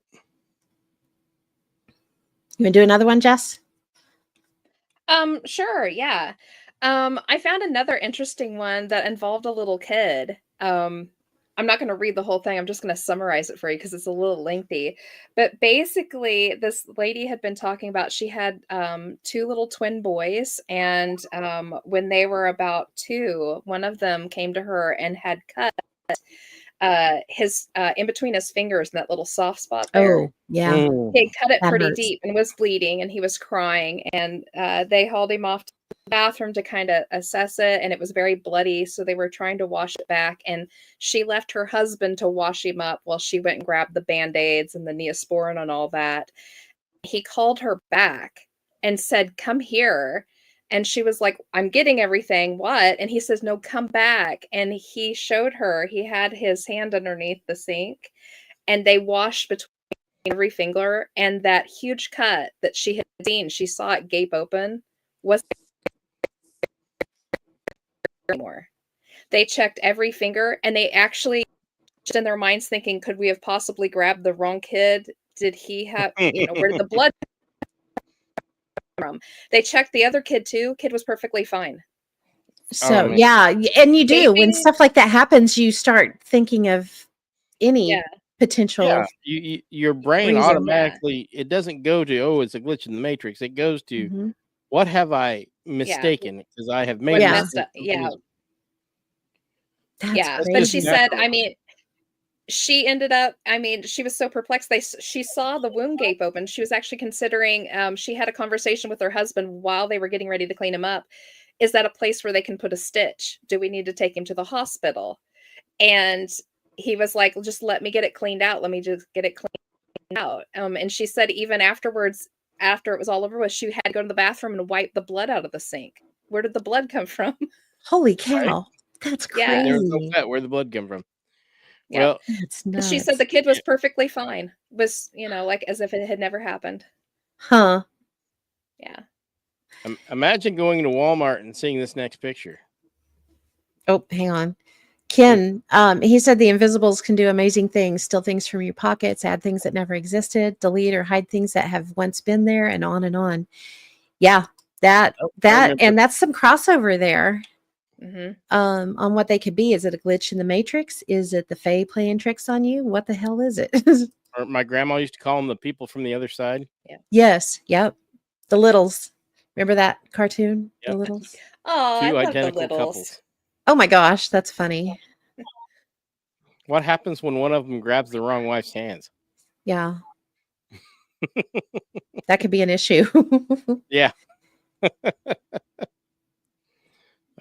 You want to do another one, Jess? Sure, yeah. I found another interesting one that involved a little kid. I'm not going to read the whole thing. I'm just going to summarize it for you because it's a little lengthy. But basically, this lady had been talking about, she had 2 little twin boys. And when they were about 2, one of them came to her and had cut his in between his fingers in that little soft spot there. Oh, yeah. He cut it That pretty hurts. deep and was bleeding, and he was crying. And they hauled him off to the bathroom to kind of assess it, and it was very bloody. So they were trying to wash it back, and she left her husband to wash him up while she went and grabbed the Band-Aids and the Neosporin and all that. He called her back and said, "Come here." And she was like, "I'm getting everything. What?" And he says, "No, come back." And he showed her, he had his hand underneath the sink, and they washed between every finger, and that huge cut that she had seen, she saw it gape open, wasn't anymore. They checked every finger, and they actually, just in their minds, thinking, could we have possibly grabbed the wrong kid? Did he have, where did the blood come from? They checked the other kid too. Kid was perfectly fine. So, Oh, man. yeah. And you do. When Maybe- stuff like that happens, you start thinking of any Yeah. potential. Yeah, your brain reason. automatically, it doesn't go to, oh, it's a glitch in the matrix. It goes to, Mhm. what have I mistaken? Because I have made What this messed up? mistake. Yeah. That's Yeah. That's But just she crazy. said, natural. she ended up, she was so perplexed. She saw the wound gape open. She was actually considering, she had a conversation with her husband while they were getting ready to clean him up. Is that a place where they can put a stitch? Do we need to take him to the hospital? And he was like, just let me get it cleaned out. Let me just get it cleaned out. And she said even afterwards, after it was all over with, she had to go to the bathroom and wipe the blood out of the sink. Where did the blood come from? Holy cow. That's Yeah. There was no crazy. vet. Where'd the blood come from? Yeah. Well, That's nuts. She said the kid was perfectly fine. Was, like as if it had never happened. Huh. Yeah. Imagine going to Walmart and seeing this next picture. Oh, hang on. Ken, he said the invisibles can do amazing things, steal things from your pockets, add things that never existed, delete or hide things that have once been there, and on and on. Yeah, that remember. and that's some crossover there. Mm-hmm. On what they could be. Is it a glitch in the matrix? Is it the Fae playing tricks on you? What the hell is it? Or my grandma used to call them the people from the other side. Yes, yep. The Littles. Remember that cartoon? Yep. The Littles. Oh, I Two love the identical littles. couples. Oh my gosh, that's funny. What happens when one of them grabs the wrong wife's hands? Yeah. That could be an issue. Yeah.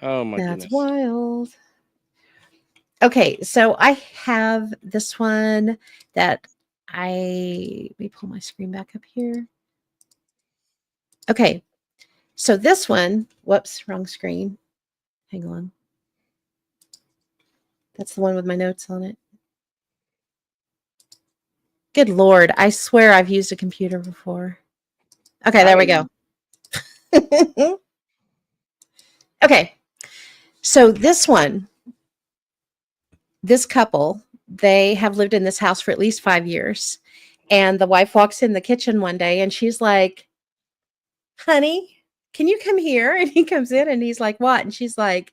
Oh my That's goodness. wild. Okay, so I have this one that let me pull my screen back up here. Okay, so this one, whoops, wrong screen. Hang on. That's the one with my notes on it. Good Lord, I swear I've used a computer before. Okay, there we go. Okay, so this one, this couple, they have lived in this house for at least 5 years. And the wife walks in the kitchen one day and she's like, honey, can you come here? And he comes in and he's like, what? And she's like,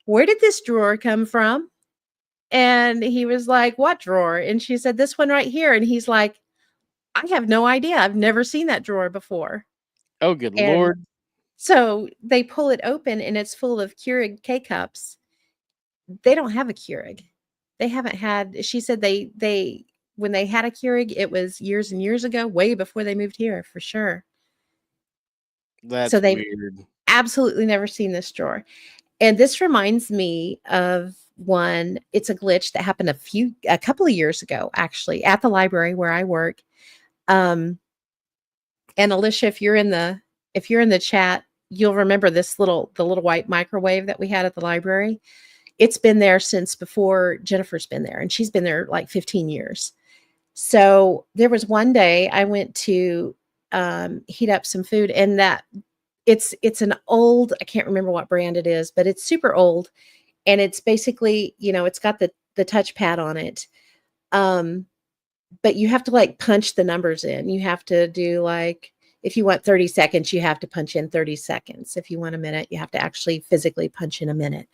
where did this drawer come from? And he was like, what drawer? And she said, this one right here. And he's like, I have no idea. I've never seen that drawer before. Oh, good And Lord. so they pull it open and it's full of Keurig K-cups. They don't have a Keurig. They haven't had, she said they when they had a Keurig, it was years and years ago, way before they moved here, for sure. That's So they've weird. absolutely never seen this drawer. And this reminds me of one, it's a glitch that happened a couple of years ago, actually, at the library where I work. And Alicia, if you're in the chat, you'll remember the little white microwave that we had at the library. It's been there since before Jennifer's been there, and she's been there like 15 years. So there was one day I went to heat up some food, and that it's an old, I can't remember what brand it is, but it's super old, and it's basically, it's got the touchpad on it. But you have to like punch the numbers in. You have to do like, if you want 30 seconds, you have to punch in 30 seconds. If you want a minute, you have to actually physically punch in a minute.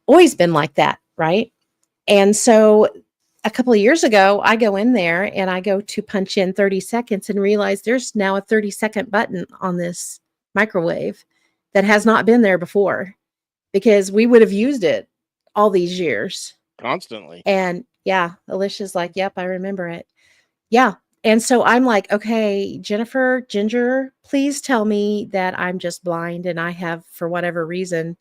Always been like that, right? And so a couple of years ago, I go in there and I go to punch in 30 seconds and realize there's now a 30-second button on this microwave that has not been there before, because we would have used it all these years. Constantly. And yeah, Alicia's like, yep, I remember it. Yeah. And so I'm like, okay, Jennifer, Ginger, please tell me that I'm just blind and I have, for whatever reason,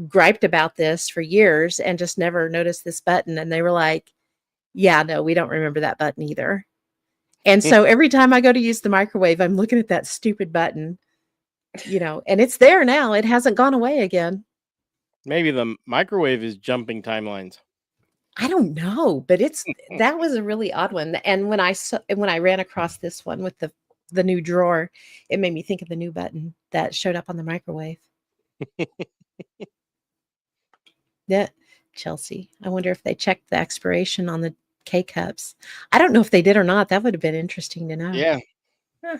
griped about this for years and just never noticed this button. And they were like, yeah, no, we don't remember that button either. And so every time I go to use the microwave, I'm looking at that stupid button, and it's there now. It hasn't gone away again. Maybe the microwave is jumping timelines. I don't know, but that was a really odd one. And when I ran across this one with the new drawer, it made me think of the new button that showed up on the microwave. Yeah, Chelsea. I wonder if they checked the expiration on the K cups. I don't know if they did or not. That would have been interesting to know. Yeah. Huh.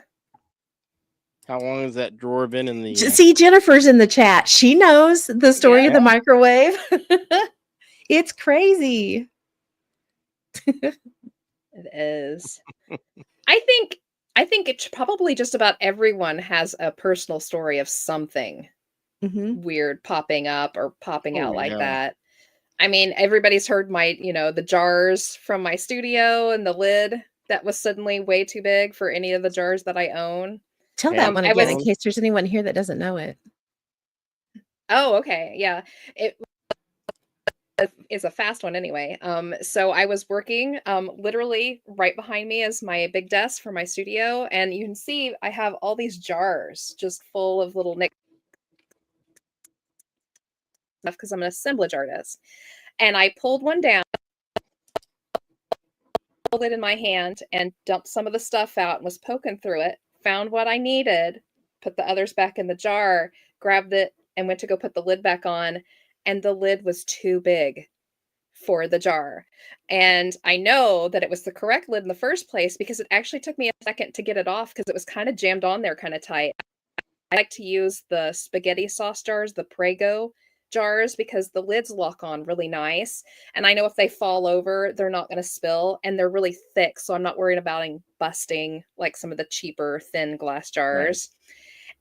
How long has that drawer been in the? See, Jennifer's in the chat. She knows the story of the microwave. It's crazy. It is. I think it's probably just about everyone has a personal story of something weird popping up or popping out like that. I mean, everybody's heard my, the jars from my studio and the lid that was suddenly way too big for any of the jars that I own. Tell that one again in case there's anyone here that doesn't know it. Oh, okay. Yeah. It is a fast one anyway. So I was working literally right behind me is my big desk for my studio, and you can see I have all these jars just full of little nick stuff because I'm an assemblage artist. And I pulled one down, held it in my hand, and dumped some of the stuff out and was poking through it, found what I needed, put the others back in the jar, grabbed it, and went to go put the lid back on. And the lid was too big for the jar. And I know that it was the correct lid in the first place because it actually took me a second to get it off because it was kind of jammed on there kind of tight. I like to use the spaghetti sauce jars, the Prego jars, because the lids lock on really nice. And I know if they fall over, they're not going to spill, and they're really thick. So I'm not worried about busting like some of the cheaper thin glass jars.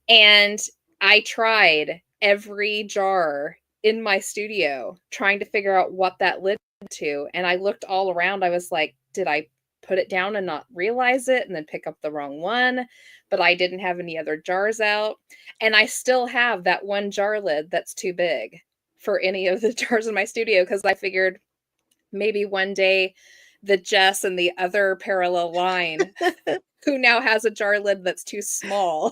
Right. And I tried every jar in my studio trying to figure out what that lid to. And I looked all around. I was like, did I put it down and not realize it and then pick up the wrong one? But I didn't have any other jars out. And I still have that one jar lid that's too big for any of the jars in my studio because I figured maybe one day the Jess and the other parallel line who now has a jar lid that's too small,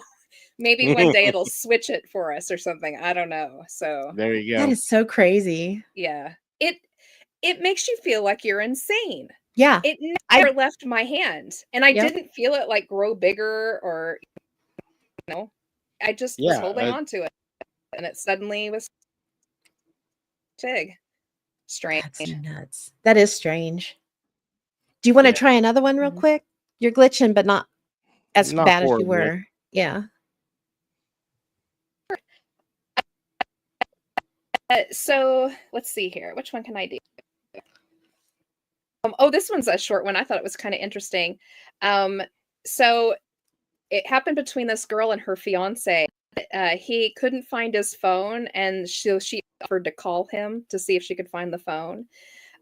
maybe one day it'll switch it for us or something. I don't know. So there you go. That is so crazy. Yeah. It makes you feel like you're insane. Yeah. It never left my hand. And I didn't feel it like grow bigger or, I just was holding on to it. And it suddenly was big. Strange. That's nuts. That is strange. Do you want to try another one real quick? You're glitching, but not as bad as you were. Yeah. So let's see here. Which one can I do? This one's a short one. I thought it was kind of interesting. So it happened between this girl and her fiance. He couldn't find his phone, and she offered to call him to see if she could find the phone.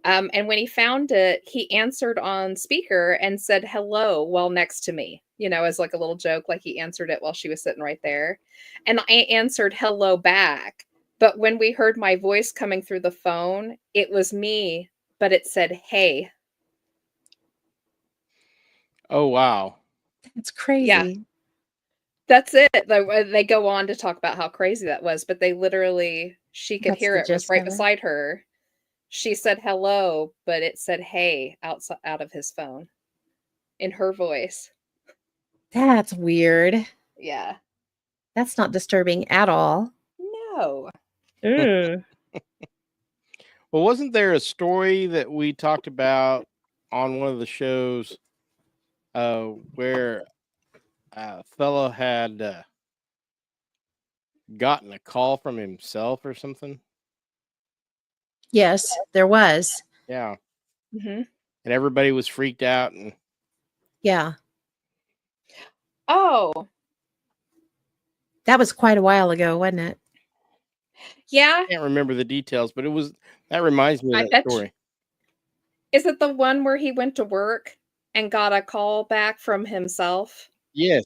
And when he found it, he answered on speaker and said hello while next to me, as like a little joke, like he answered it while she was sitting right there. And I answered hello back. But when we heard my voice coming through the phone, it was me, but it said, hey. Oh, wow. It's crazy. Yeah. That's it. They go on to talk about how crazy that was, but she could hear it. It was right beside her. She said hello, but it said hey out of his phone in her voice. That's weird. Yeah. That's not disturbing at all. No. Mm. Well, wasn't there a story that we talked about on one of the shows where a fellow had gotten a call from himself or something? Yes, there was. Yeah. Mm-hmm. And everybody was freaked out. And yeah. Oh. That was quite a while ago, wasn't it? Yeah. I can't remember the details, but that reminds me of that story. Is it the one where he went to work and got a call back from himself? Yes.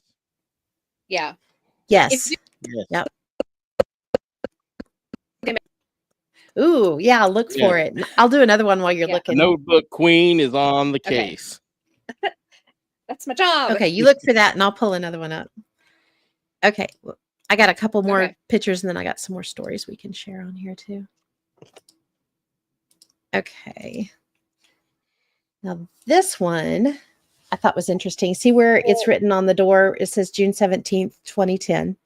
Yeah. Yes. Yep. Ooh, yeah, look for it. I'll do another one while you're looking. Notebook Queen is on the case. That's my job. Okay, you look for that and I'll pull another one up. Okay. Well, I got a couple more pictures and then I got some more stories we can share on here too. Okay. Now, this one I thought was interesting. See where it's Well, written on the door? It says June 17th, 2010.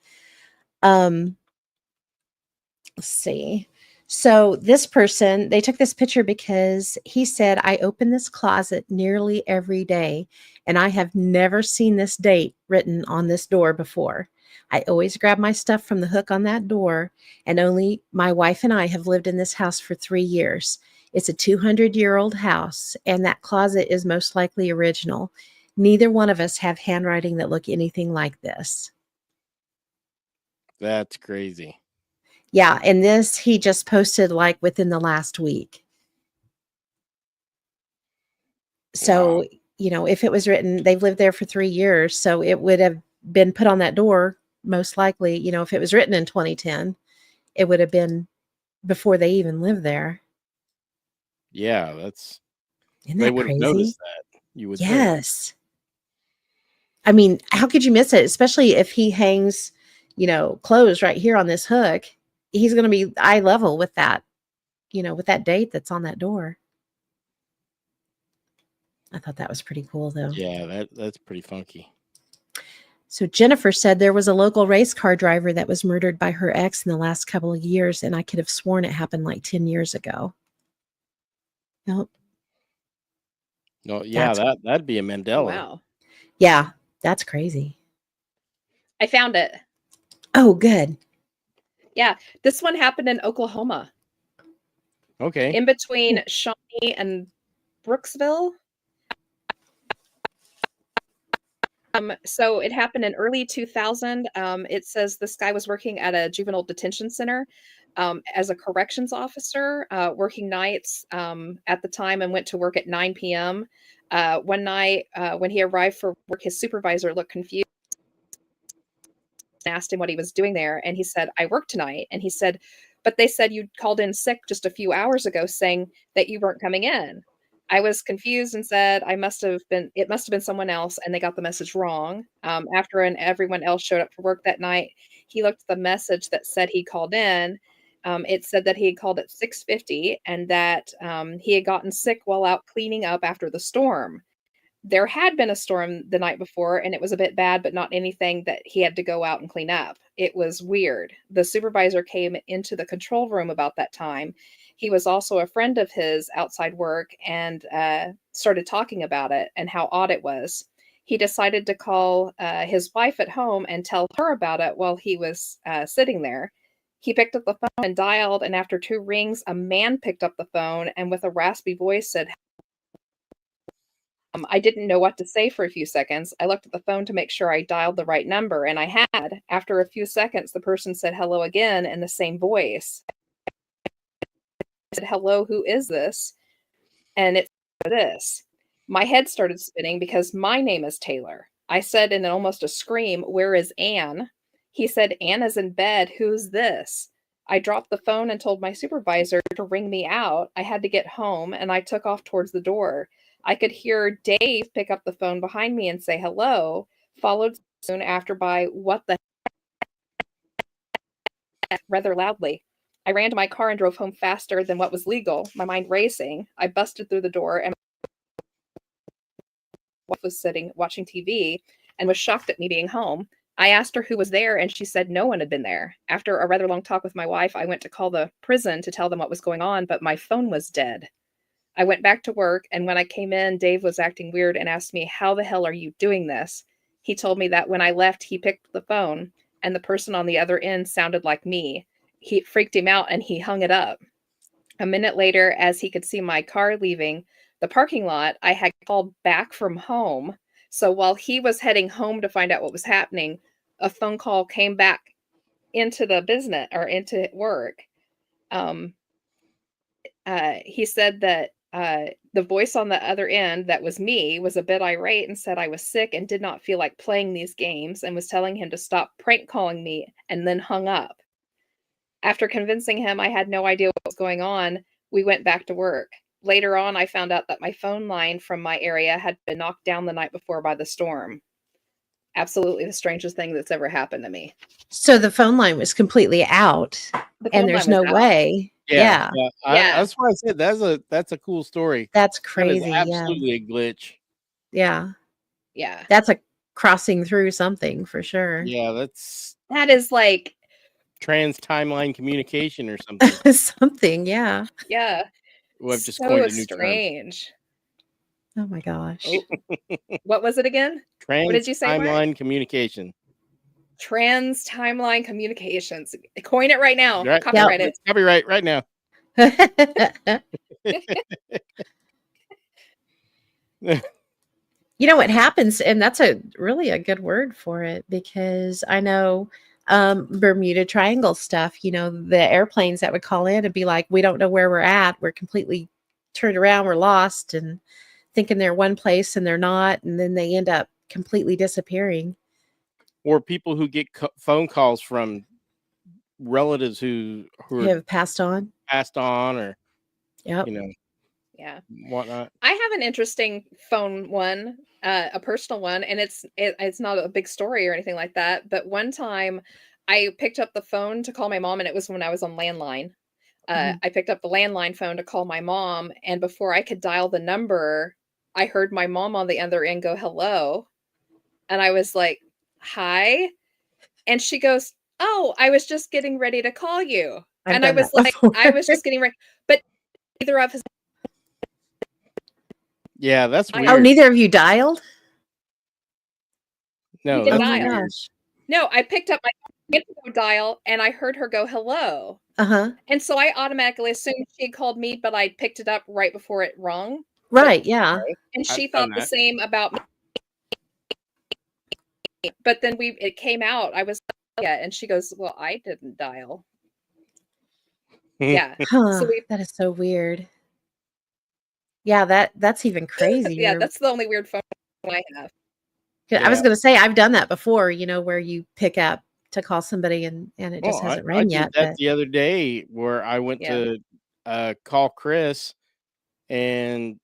Let's see. So this person, they took this picture because he said, I open this closet nearly every day, and I have never seen this date written on this door before. I always grab my stuff from the hook on that door, and only my wife and I have lived in this house for 3 years. It's a 200-year-old house, and that closet is most likely original. Neither one of us have handwriting that look anything like this. That's crazy. Yeah, and this he just posted like within the last week. So, Wow. if it was written, they've lived there for 3 years, so it would have been put on that door most likely, if it was written in 2010, it would have been before they even lived there. Yeah, Isn't they that would have crazy? noticed that, you would think. Yes. I mean, how could you miss it? Especially if he hangs, clothes right here on this hook. He's going to be eye level with that, with that date that's on that door. I thought that was pretty cool, though. Yeah, that's pretty funky. So Jennifer said there was a local race car driver that was murdered by her ex in the last couple of years, and I could have sworn it happened like 10 years ago. Nope. No, yeah, That's that'd be a oh, Mandela. wow. Yeah, that's crazy. I found it. Oh, good. Yeah, this one happened in Oklahoma, Okay. in between Shawnee and Brooksville. So it happened in early 2000. It says this guy was working at a juvenile detention center as a corrections officer, working nights at the time, and went to work at 9 p.m. One night, when he arrived for work, his supervisor looked confused and asked him what he was doing there. And he said, I work tonight. And he said, but they said you called in sick just a few hours ago saying that you weren't coming in. I was confused and said it must have been someone else, and they got the message wrong. After everyone else showed up for work that night, he looked at the message that said he called in. It said that he had called at 6:50 and that he had gotten sick while out cleaning up after the storm. There had been a storm the night before, and it was a bit bad, but not anything that he had to go out and clean up. It was weird. The supervisor came into the control room about that time. He was also a friend of his outside work, and started talking about it and how odd it was. He decided to call his wife at home and tell her about it while he was sitting there. He picked up the phone and dialed, and after 2 rings, a man picked up the phone and with a raspy voice said, I didn't know what to say for a few seconds. I looked at the phone to make sure I dialed the right number, and I had. After a few seconds, the person said hello again in the same voice. I said, hello, who is this? And it's this. My head started spinning because my name is Taylor. I said in almost a scream, where is Anne? He said, Anna's in bed. Who's this? I dropped the phone and told my supervisor to ring me out. I had to get home, and I took off towards the door. I could hear Dave pick up the phone behind me and say hello, followed soon after by what the heck, rather loudly. I ran to my car and drove home faster than what was legal, my mind racing. I busted through the door, and my wife was sitting watching TV and was shocked at me being home. I asked her who was there, and she said no one had been there. After a rather long talk with my wife, I went to call the prison to tell them what was going on, but my phone was dead. I went back to work, and when I came in, Dave was acting weird and asked me, how the hell are you doing this? He told me that when I left, he picked the phone, and the person on the other end sounded like me. He freaked him out, and he hung it up. A minute later, as he could see my car leaving the parking lot, I had called back from home. So while he was heading home to find out what was happening, a phone call came back into the business or into work. He said that the voice on the other end, that was me, was a bit irate and said I was sick and did not feel like playing these games and was telling him to stop prank calling me, and then hung up. After convincing him I had no idea what was going on, we went back to work. Later on, I found out that my phone line from my area had been knocked down the night before by the storm. Absolutely the strangest thing that's ever happened to me. So the phone line was completely out. The and phone there's line was no out. way. Yeah, Yeah. Yeah. That's why I said that's a cool story. that's That is crazy. Yeah, absolutely a glitch. yeah, Yeah. that's a crossing through something for sure. Yeah, that's That is like, trans timeline communication or something. Something, yeah. yeah, We've just so coined a new term. strange. Oh my gosh. Oh, what was it again? What did Trans you say, Mark? timeline communication. Trans timeline communications. Coin it right now. Right? Copyright it. It's copyright right now. You know what happens, and that's a really a good word for it, because I know Bermuda Triangle stuff, the airplanes that would call in and be like, we don't know where we're at. We're completely turned around. We're lost, and thinking they're one place and they're not. And then they end up completely disappearing. Or people who get phone calls from relatives who Who are have passed on. passed on, or Yep. Yeah. whatnot. I have an interesting phone one, a personal one, and it's not a big story or anything like that. But one time, I picked up the phone to call my mom, and it was when I was on landline. Mhm. I picked up the landline phone to call my mom, and before I could dial the number, I heard my mom on the other end go hello, and I was like, "Hi," and she goes, "Oh, I was just getting ready to call you," I've and I done was that like, before. "I was just getting ready," but neither of us. Yeah, that's I- weird. Oh, neither of you dialed? No, didn't Oh that's my dial. weird. gosh. No, I picked up my phone to go dial, and I heard her go hello, Uh-huh. and so I automatically assumed she had called me, but I picked it up right before it rung. Right, yeah. And I've she done thought the that. same about me. But then it came out. I was yeah, and she goes, "Well, I didn't dial." Yeah. Huh, So we that is so weird. Yeah, that's even yeah, crazier. that's the only weird phone I have. I was Yeah. gonna say I've done that before, where you pick up to call somebody and it Well, just hasn't I rang did yet, that but the other day where I went Yeah. to call Chris, and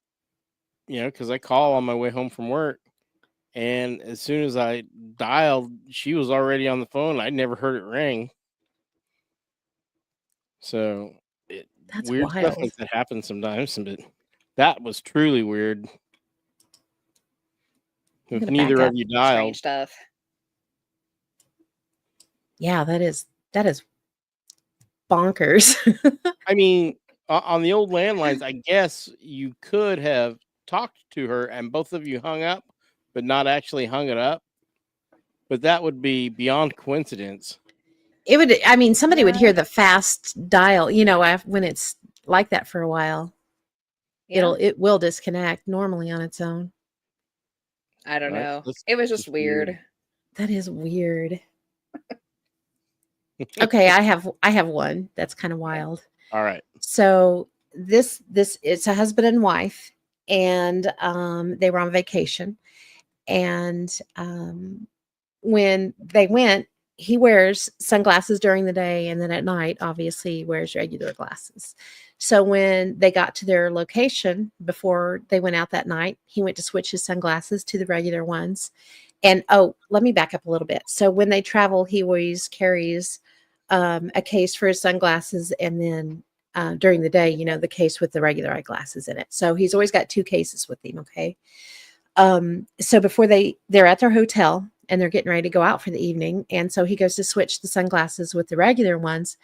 because I call on my way home from work, and as soon as I dialed, she was already on the phone. I never heard it ring. So that's weird stuff wild. like that happens sometimes, but that was truly weird. I'm If gonna back neither up. of you Strange dialed, stuff. Yeah, that is bonkers. I mean, on the old landlines, I guess you could have talked to her and both of you hung up, but not actually hung it up. But that would be beyond coincidence. It would, I mean, somebody would Yeah. hear the fast dial, when it's like that for a while. Yeah. It will disconnect normally on its own. I don't Right? know. That's It was just weird. weird. That is weird. Okay, I have one that's kind of wild. All right. So this it's a husband and wife, and they were on vacation, and when they went, he wears sunglasses during the day, and then at night obviously he wears regular glasses. So when they got to their location before they went out that night, he went to switch his sunglasses to the regular ones. And oh, let me back up a little bit. So when they travel, he always carries a case for his sunglasses, and then during the day, the case with the regular eyeglasses in it. So he's always got two cases with him. Okay. So before they're at their hotel and they're getting ready to go out for the evening, and so he goes to switch the sunglasses with the regular ones,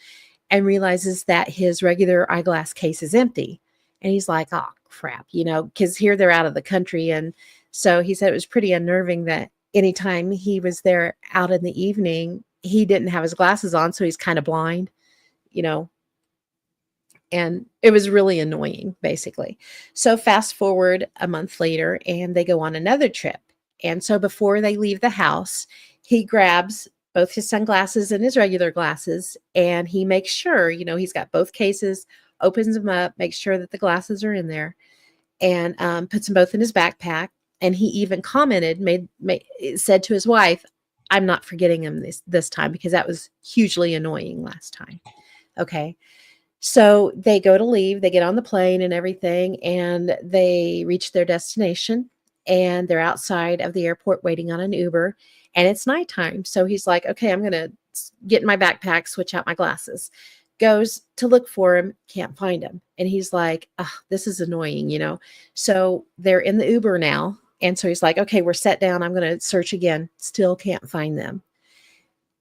and realizes that his regular eyeglass case is empty, and he's like, "Oh crap," because here they're out of the country, and so he said it was pretty unnerving that anytime he was there out in the evening, he didn't have his glasses on, so he's kind of blind, you know, and it was really annoying, basically. So fast forward a month later, and they go on another trip. And so before they leave the house, he grabs both his sunglasses and his regular glasses, and he makes sure, he's got both cases, opens them up, makes sure that the glasses are in there, and puts them both in his backpack. And he even commented, said to his wife, "I'm not forgetting him this time, because that was hugely annoying last time." Okay. So they go to leave, they get on the plane and everything, and they reach their destination, and they're outside of the airport waiting on an Uber, and it's nighttime. So he's like, "Okay, I'm going to get in my backpack, switch out my glasses." goes to look for him, can't find him. And he's like, this is annoying, you know? So they're in the Uber now. And so he's like, okay, we're set down. I'm going to search again. Still can't find them.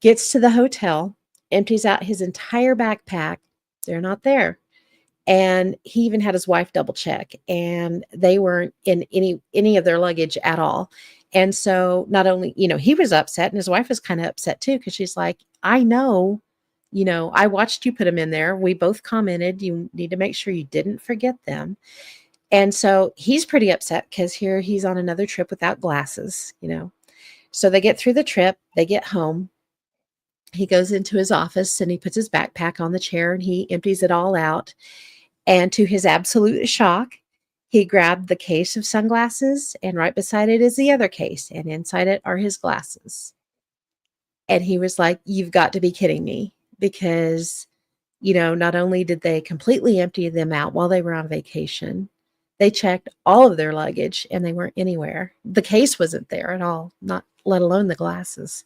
Gets to the hotel, empties out his entire backpack. They're not there. And he even had his wife double check, and they weren't in any of their luggage at all. And so not only, you know, he was upset, and his wife was kind of upset too, because she's like, I know, you know, I watched you put them in there. We both commented, you need to make sure you didn't forget them. And so he's pretty upset because here he's on another trip without glasses, you know. So they get through the trip, they get home. He goes into his office and he puts his backpack on the chair and he empties it all out. And to his absolute shock, he grabbed the case of sunglasses, and right beside it is the other case, and inside it are his glasses. And he was like, you've got to be kidding me, because, you know, not only did they completely empty them out while they were on vacation, they checked all of their luggage and they weren't anywhere. The case wasn't there at all, not let alone the glasses.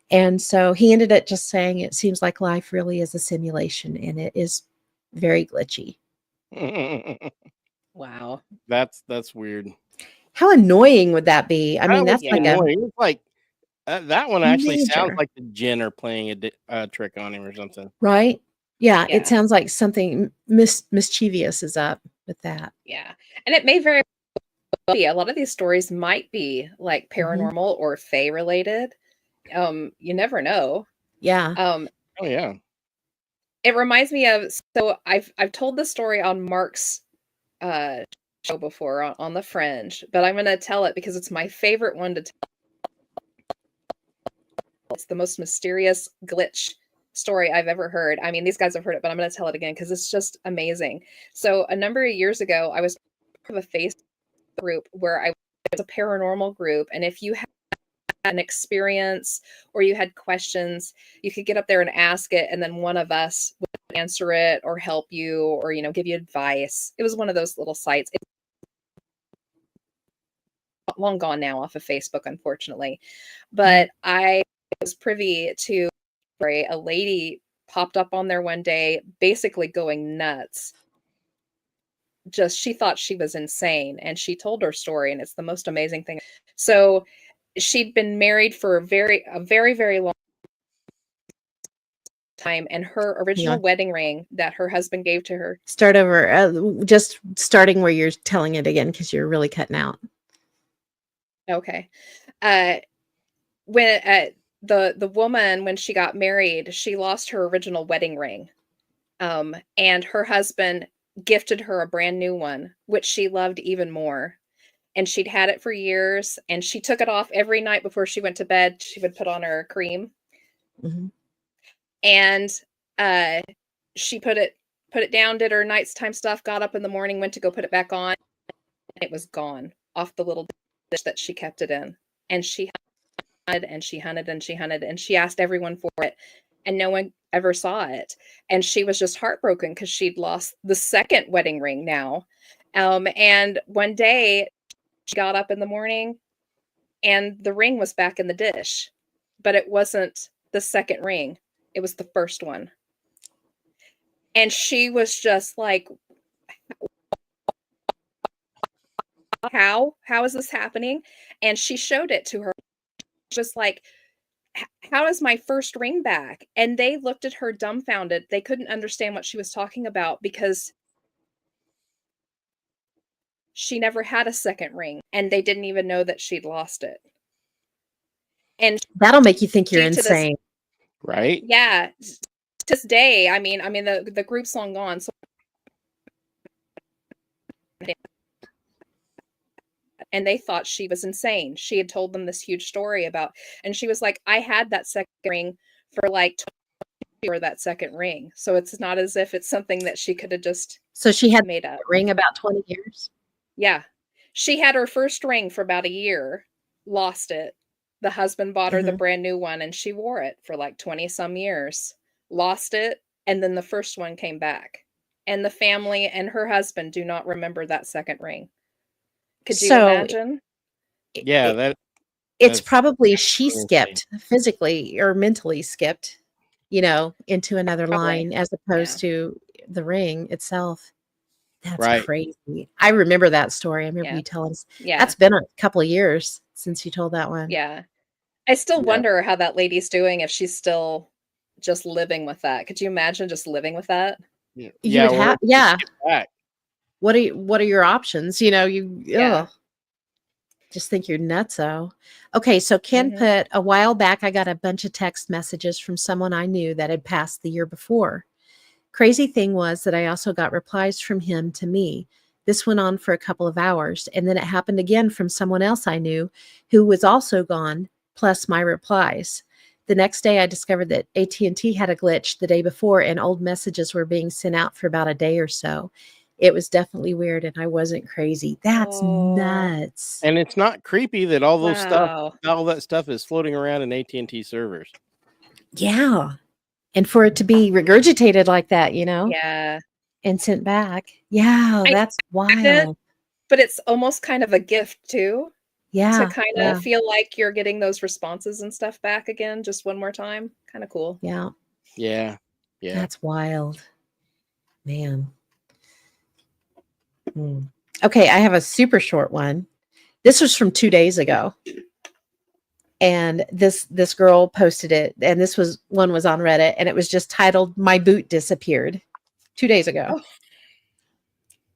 And so he ended up just saying, it seems like life really is a simulation, and it is very glitchy. Wow. That's weird. How annoying would that be? I mean, That that's would be like annoying. It's like that one actually sounds major. like the Jinn are playing a trick on him or something. right? Yeah, Yeah. it sounds like something mischievous is up with that. Yeah. And it may very well be, a lot of these stories might be like paranormal or fae related. You never know. Yeah. Oh yeah. It reminds me of, so I've told the story on Mark's show before on The Fringe, but I'm going to tell it because it's my favorite one to tell. It's the most mysterious glitch story I've ever heard. I mean, these guys have heard it, but I'm going to tell it again because it's just amazing. So a number of years ago, I was part of a Facebook group where it was a paranormal group, and if you had an experience or you had questions, you could get up there and ask it, and then one of us would answer it or help you or, you know, give you advice. It was one of those little sites. It's long gone now off of Facebook, unfortunately, but I was privy to a lady popped up on there one day basically going nuts. Just, she thought she was insane, and she told her story, and it's the most amazing thing. So she'd been married for a very, very long time, and her original wedding ring that her husband gave to her. Start over. Just starting where you're telling it again, because you're really cutting out. Okay. When the woman, when she got married, she lost her original wedding ring, and her husband gifted her a brand new one, which she loved even more. And she'd had it for years, and she took it off every night before she went to bed. She would put on her cream, and she put it down, did her nighttime stuff, got up in the morning, went to go put it back on, and it was gone off the little dish that she kept it in. And she hunted and she hunted and she hunted, and she asked everyone for it, and no one ever saw it. And she was just heartbroken because she'd lost the second wedding ring now. And one day she got up in the morning and the ring was back in the dish, but it wasn't the second ring. It was the first one. And she was just like, how is this happening? And she showed it to her. She was like, how is my first ring back? And they looked at her dumbfounded. They couldn't understand what she was talking about because she never had a second ring, and they didn't even know that she'd lost it. And that'll make you think you're insane, right? Yeah. To this day, I mean, the group's long gone, so and they thought she was insane. She had told them this huge story about, and she was like, I had that second ring for like 20 years, or that second ring. So it's not as if it's something that she could have just she had made up. Ring about 20 years. Yeah. She had her first ring for about a year, lost it. The husband bought her the brand new one, and she wore it for like 20 some years, lost it, and then the first one came back. And the family and her husband do not remember that second ring. Could you imagine? Yeah, it's probably she skipped physically or mentally skipped into another Probably. line as opposed to the ring itself. That's Right. crazy. I remember that story. I remember Yeah. you telling us. Yeah. That's been a couple of years since you told that one. Yeah. I still Yeah. wonder how that lady's doing, if she's still just living with that. Could you imagine just living with that? You Yeah. would Or have, if you yeah. get back. What are your options? Yeah. Ugh, just think you're nutso. Okay, so Ken Mhm. put, a while back, I got a bunch of text messages from someone I knew that had passed the year before. Crazy thing was that I also got replies from him to me. This went on for a couple of hours, and then it happened again from someone else I knew who was also gone, plus my replies. The next day, I discovered that AT&T had a glitch the day before, and old messages were being sent out for about a day or so. It was definitely weird, and I wasn't crazy. That's Oh, nuts. And it's not creepy that all wow. that stuff is floating around in AT&T servers. Yeah. And for it to be regurgitated like that, Yeah. and sent back. Yeah, I that's expect it, wild. but it's almost kind of a gift too, to Yeah, kind yeah, of feel like you're getting those responses and stuff back again just one more time. Kind of cool. yeah. Yeah. Yeah. That's wild. Man. Hmm. Okay, I have a super short one. This was from 2 days ago. And this girl posted it, and this one was on Reddit, and it was just titled, "My boot disappeared," 2 days ago. Oh.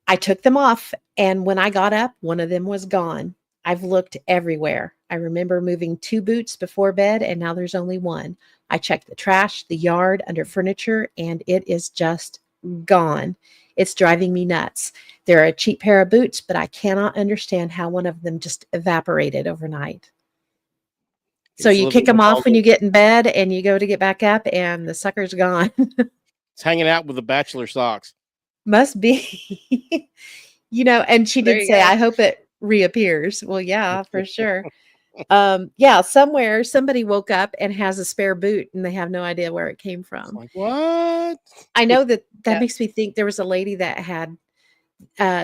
I took them off, and when I got up, one of them was gone. I've looked everywhere. I remember moving 2 boots before bed, and now there's only one. I checked the trash, the yard, under furniture, and it is just gone. It's driving me nuts. They're a cheap pair of boots, but I cannot understand how one of them just evaporated overnight. So It's you living kick them with all off when you get in bed, and you go to get back up, and the sucker's gone. It's hanging out with the bachelor socks. Must be. And she There did you say, go. "I hope it reappears." Well, yeah, for sure. Yeah, somewhere somebody woke up and has a spare boot, and they have no idea where it came It's from. like, what? I know that Yeah. makes me think there was a lady that had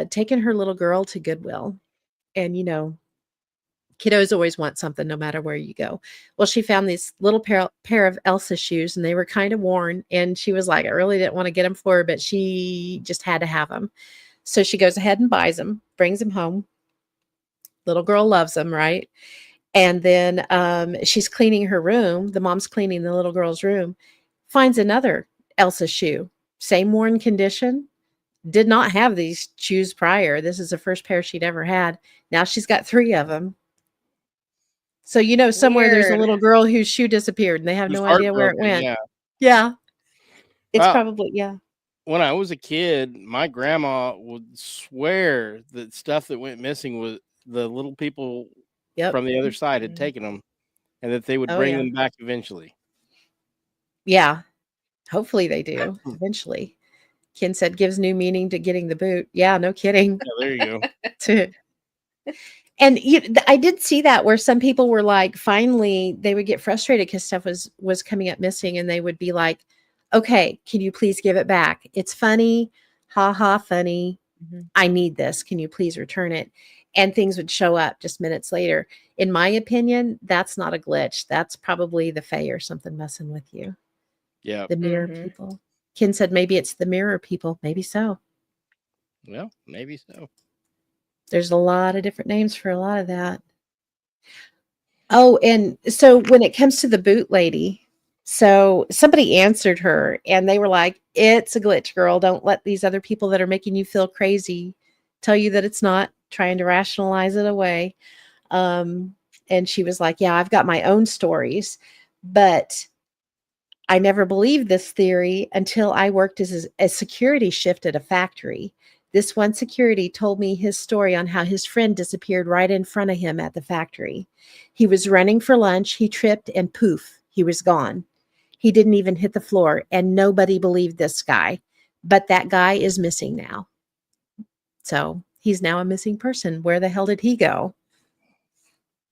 taken her little girl to Goodwill, and kiddos always want something no matter where you go. Well, she found these little pair of Elsa shoes, and they were kind of worn, and she was like, I really didn't want to get them for her, but she just had to have them. So she goes ahead and buys them, brings them home. Little girl loves them, right? And then she's cleaning her room. The mom's cleaning the little girl's room, finds another Elsa shoe, same worn condition. Did not have these shoes prior. This is the first pair she'd ever had. Now she's got 3 of them. So, somewhere there's a Weird. little girl whose shoe disappeared, and they have Just no idea where it heartbroken, went. yeah. Yeah. It's Well, probably, yeah. when I was a kid, my grandma would swear that stuff that went missing was the little people Yep. from the other side had Mhm. taken them, and that they would Oh, bring yeah. them back eventually. Yeah. Hopefully they do eventually. Ken said, gives new meaning to getting the boot. Yeah, no kidding. Yeah, there you go. And I did see that where some people were like, finally, they would get frustrated because stuff was coming up missing, and they would be like, okay, can you please give it back? It's funny. Ha ha, funny. Mhm. I need this. Can you please return it? And things would show up just minutes later. In my opinion, that's not a glitch. That's probably the Fae or something messing with you. Yeah. The mirror Mhm. people. Ken said maybe it's the mirror people. Maybe so. Well, maybe so. There's a lot of different names for a lot of that. Oh, and so when it comes to the boot lady, so somebody answered her, and they were like, it's a glitch, girl. Don't let these other people that are making you feel crazy tell you that it's not, trying to rationalize it away. And she was like, yeah, I've got my own stories, but I never believed this theory until I worked as a security shift at a factory. This one security told me his story on how his friend disappeared right in front of him at the factory. He was running for lunch, he tripped, and poof, he was gone. He didn't even hit the floor, and nobody believed this guy. But that guy is missing now. So he's now a missing person. Where the hell did he go?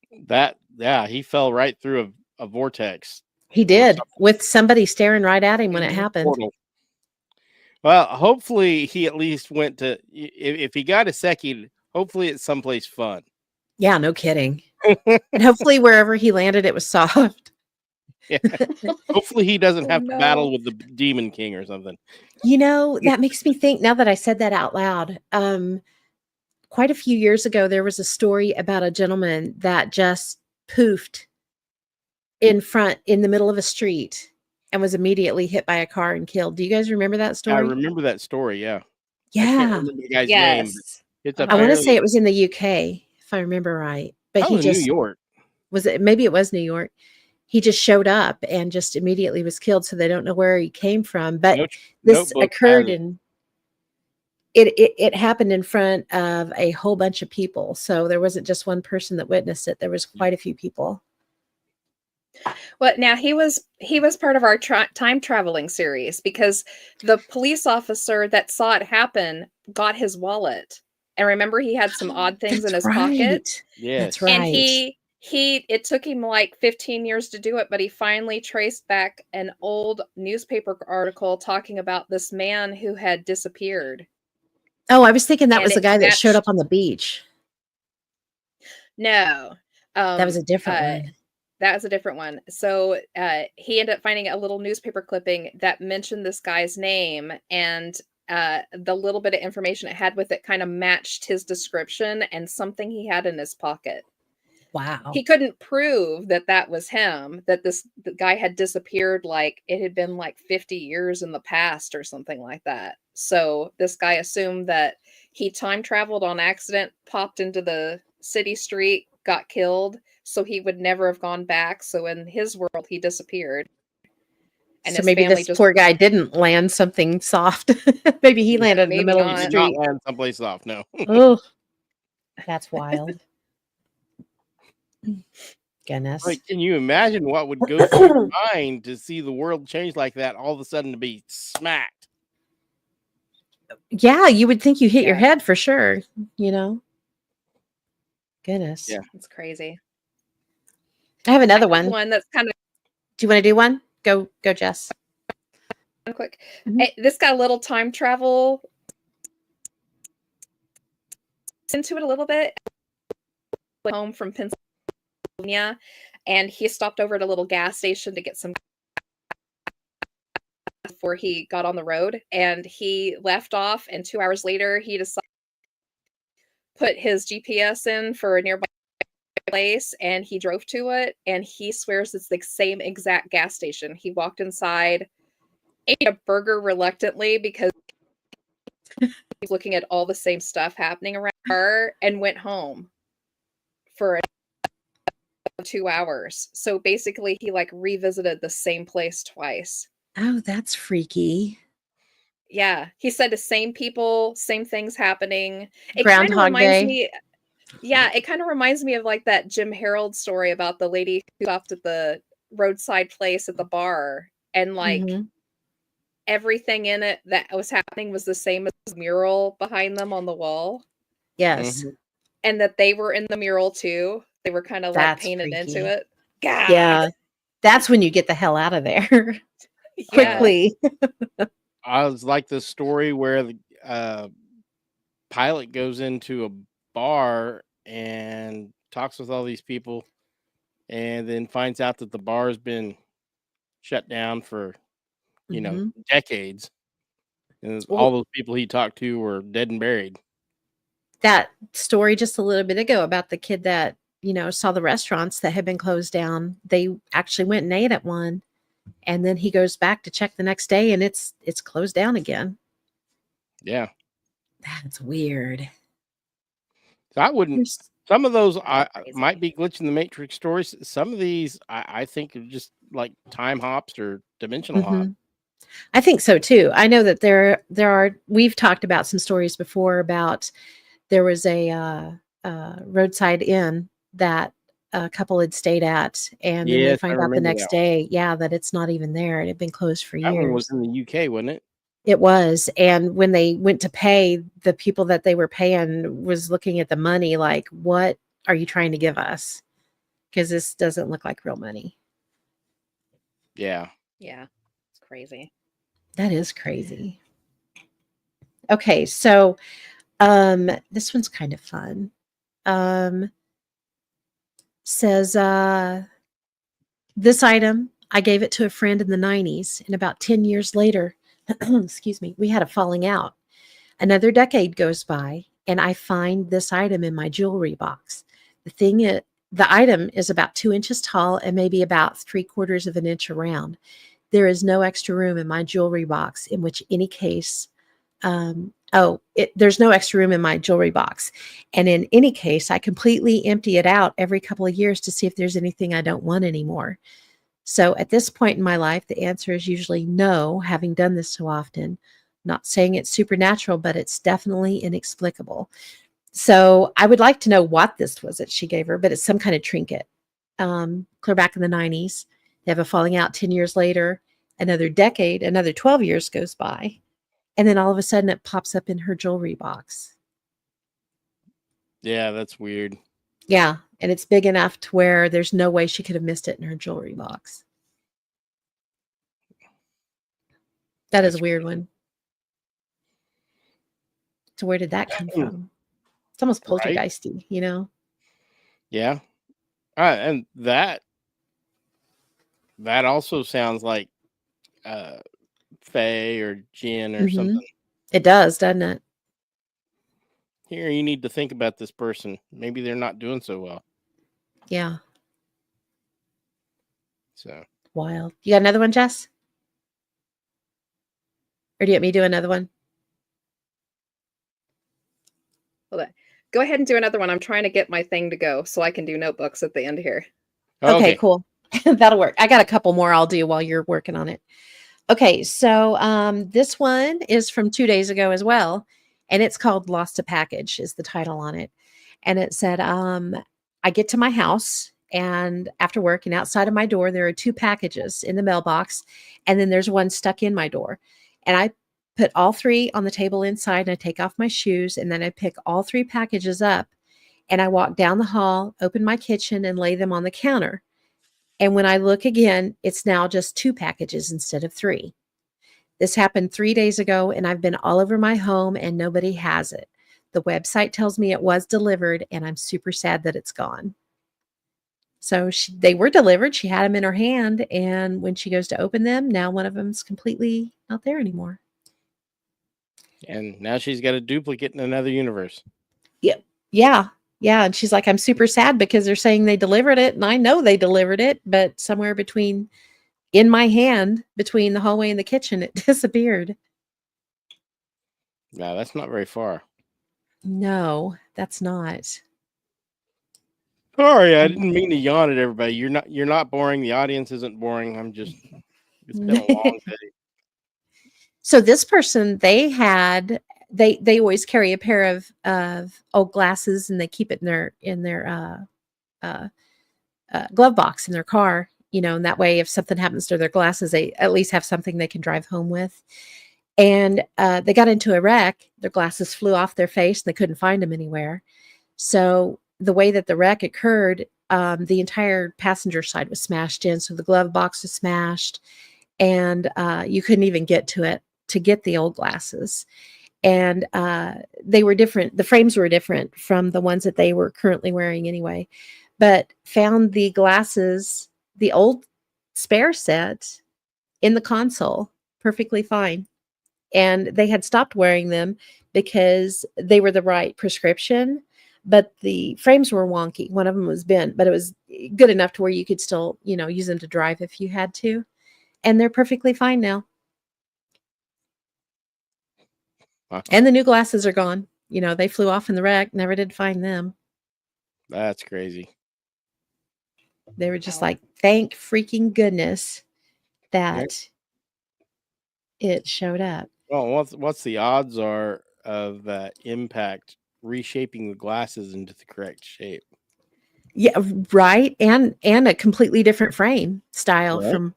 He fell right through a vortex. He did, with somebody staring right at him when it Mhm. happened. Portal. Well, hopefully he at least went to, if he got a second, hopefully it's someplace fun. Yeah, no kidding. And hopefully wherever he landed, it was soft. Yeah. Hopefully he doesn't Oh, have to no. battle with the Demon King or something. You know, that makes me think, now that I said that out loud, quite a few years ago, there was a story about a gentleman that just poofed in the middle of a street and was immediately hit by a car and killed. Do you guys remember that I story? remember that story. Yeah. I can't Yeah. remember the guy's name, but Yes. it's I want to say apparently it was in the UK, if I remember right. But he probably New just York. maybe it was New York. He just showed up and just immediately was killed. So they don't know where he came from. But this Notebook occurred has in it happened in front of a whole bunch of people. So there wasn't just one person that witnessed it. There was quite a few people. Well, now he was part of our time traveling series, because the police officer that saw it happen got his wallet. And remember, he had some odd things in That's his pocket. right. yes. That's right. And it took him like 15 years to do it, but he finally traced back an old newspaper article talking about this man who had disappeared. Oh, I was thinking that And was the it guy that showed up matched- on the beach. No. That was a different one. That was a different one. So he ended up finding a little newspaper clipping that mentioned this guy's name, and the little bit of information it had with it kind of matched his description and something he had in his pocket. Wow. He couldn't prove that was him, that the guy had disappeared, like it had been like 50 years in the past or something like that. So this guy assumed that he time traveled on accident, popped into the city street, got killed, so he would never have gone back. So in his world, he disappeared. And So his maybe family this just poor guy didn't land something soft. Maybe he landed in the maybe middle of not. the He did not street. land someplace off. No. Oh, that's wild. Goodness. Like, can you imagine what would go through your mind to see the world change like that, all of a sudden to be smacked? Yeah, you would think you hit your Yeah. head for sure, you know? Goodness. Yeah. It's crazy. I have another I have one. one that's kind of Do you want to do one? Go, Jess. quick. Mhm. This got a little time travel into it a little bit. Home from Pennsylvania, and he stopped over at a little gas station to get some before he got on the road, and he left off, and 2 hours later he decided to put his GPS in for a nearby place, and he drove to it, and he swears it's the same exact gas station. He walked inside, ate a burger reluctantly because he was looking at all the same stuff happening around her, and went home for 2 hours. So basically he like revisited the same place twice. Oh, that's freaky. Yeah, he said the same people, same things happening. It kind of Groundhog reminds Day. me, yeah, it kind of reminds me of like that Jim Harold story about the lady who stopped at the roadside place at the bar, and like Mhm. everything in it that was happening was the same as the mural behind them on the wall, Yes. Mhm. and that they were in the mural too. They were kind of like That's painted freaky. into it. God. Yeah. That's when you get the hell out of there Yeah. quickly. I was like the story where the pilot goes into a bar and talks with all these people, and then finds out that the bar has been shut down for Mhm. decades, and Well, all those people he talked to were dead and buried. that story just a little bit ago about the kid that, saw the restaurants that had been closed down. They actually went and ate at one, and then he goes back to check the next day and it's closed down again. Yeah, That's weird. so I wouldn't. There's- Some of those That's might crazy. be glitch in the matrix stories. Some of these I think are just like time hops or dimensional hops. Mhm. I think so too. I know that there are. We've talked about some stories before about there was a roadside inn that a couple had stayed at, and then they Yes, I find out the remember next that. day, yeah, that it's not even there. It had been closed for That one was years. in the UK, wasn't it? It was, and when they went to pay, the people that they were paying was looking at the money like, "What are you trying to give us? Because this doesn't look like real money." Yeah. Yeah, it's crazy. That is crazy. Okay, so this one's kind of fun. Says this item I gave it to a friend in the 90s, and about 10 years later, excuse me, we had a falling out. Another decade goes by, and I find this item in my jewelry box. The item is about 2 inches tall and maybe about 3/4 of an inch around. There is no extra room in my jewelry box in which any case. There's no extra room in my jewelry box. And in any case, I completely empty it out every couple of years to see if there's anything I don't want anymore. So at this point in my life, the answer is usually no, having done this so often. Not saying it's supernatural, but it's definitely inexplicable. So I would like to know what this was that she gave her, but it's some kind of trinket. Clear back in the 90s. They have a falling out 10 years later. Another decade, another 12 years goes by. And then all of a sudden it pops up in her jewelry box. Yeah, that's weird. Yeah. And it's big enough to where there's no way she could have missed it in her jewelry box. That is a weird one. So where did that come from? It's almost poltergeisty, you know? Yeah. And that also sounds like fae or jinn or something. It does, doesn't it? Here, you need to think about this person. Maybe they're not doing so well. Yeah. So wild. You got another one, Jess? Or do you want me to do another one? Go ahead and do another one. I'm trying to get my thing to go so I can do notebooks at the end here. Okay, cool. That'll work. I got a couple more I'll do while you're working on it. Okay, so this one is from 2 days ago as well, and it's called Lost a Package is the title on it. And it said, I get to my house and after work, and outside of my door, there are 2 packages in the mailbox, and then there's one stuck in my door. And I put all 3 on the table inside, and I take off my shoes, and then I pick all 3 packages up, and I walk down the hall, open my kitchen, and lay them on the counter. And when I look again, it's now just 2 packages instead of 3. This happened 3 days ago, and I've been all over my home, and nobody has it. The website tells me it was delivered, and I'm super sad that it's gone. So they were delivered. She had them in her hand, and when she goes to open them, now one of them's completely not there anymore. And now she's got a duplicate in another universe. Yeah. And she's like, I'm super sad because they're saying they delivered it. And I know they delivered it, but somewhere in my hand, between the hallway and the kitchen, it disappeared. No, that's not very far. No, that's not. Sorry, I didn't mean to yawn at everybody. You're not boring. The audience isn't boring. It's been a long day. So this person, they always carry a pair of old glasses, and they keep it in their glove box in their car, and that way if something happens to their glasses, they at least have something they can drive home with. And they got into a wreck. Their glasses flew off their face, and they couldn't find them anywhere. So the way that the wreck occurred, the entire passenger side was smashed in. So the glove box was smashed, and you couldn't even get to it to get the old glasses. And they were different. The frames were different from the ones that they were currently wearing anyway, but found the glasses, the old spare set, in the console, perfectly fine. And they had stopped wearing them because they were the right prescription, but the frames were wonky. One of them was bent, but it was good enough to where you could still, use them to drive if you had to. And they're perfectly fine now. Wow. And the new glasses are gone. They flew off in the wreck, never did find them. That's crazy. They were just like, thank freaking goodness that it showed up. Well, what's the odds are of that impact reshaping the glasses into the correct shape? Yeah, right. And a completely different frame style from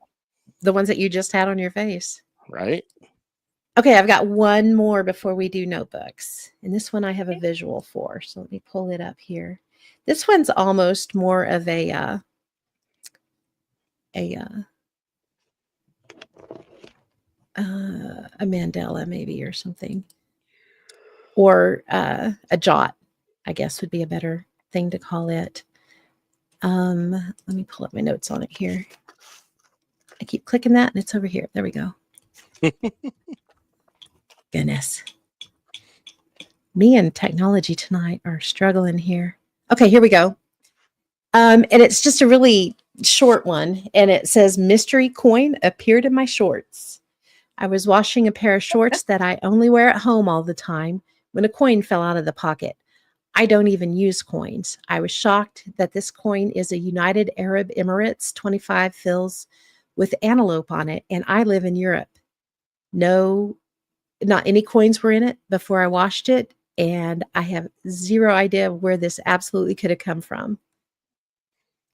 the ones that you just had on your face. Right. Okay, I've got one more before we do notebooks. And this one I have a visual for. So let me pull it up here. This one's almost more of a Mandela maybe, or something. Or a jot, I guess would be a better thing to call it. Let me pull up my notes on it here. I keep clicking that and it's over here. There we go. Goodness. Me and technology tonight are struggling here. Okay, here we go. And it's just a really short one. And it says, mystery coin appeared in my shorts. I was washing a pair of shorts that I only wear at home all the time when a coin fell out of the pocket. I don't even use coins. I was shocked that this coin is a United Arab Emirates 25 fills with antelope on it, and I live in Europe. No, not any coins were in it before I washed it, and I have zero idea where this absolutely could have come from.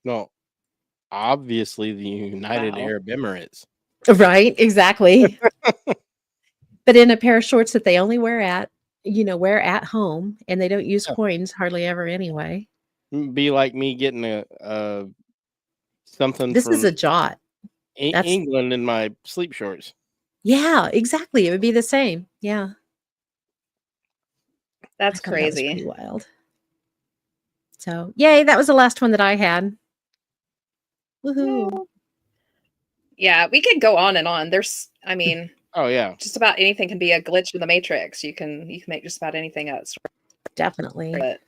No, obviously the United Wow. Arab Emirates. Right, exactly. But in a pair of shorts that they only wear at home, and they don't use Yeah. coins hardly ever anyway. Be like me getting a something This is from a jot. That's England in my sleep shorts. yeah, exactly. It would be the same. Yeah. That's I thought that was crazy. pretty wild. So, yay, that was the last one that I had. Woohoo. Yeah, we could go on and on. There's, I mean, Oh yeah, just about anything can be a glitch in the matrix. You can make just about anything else. Definitely. But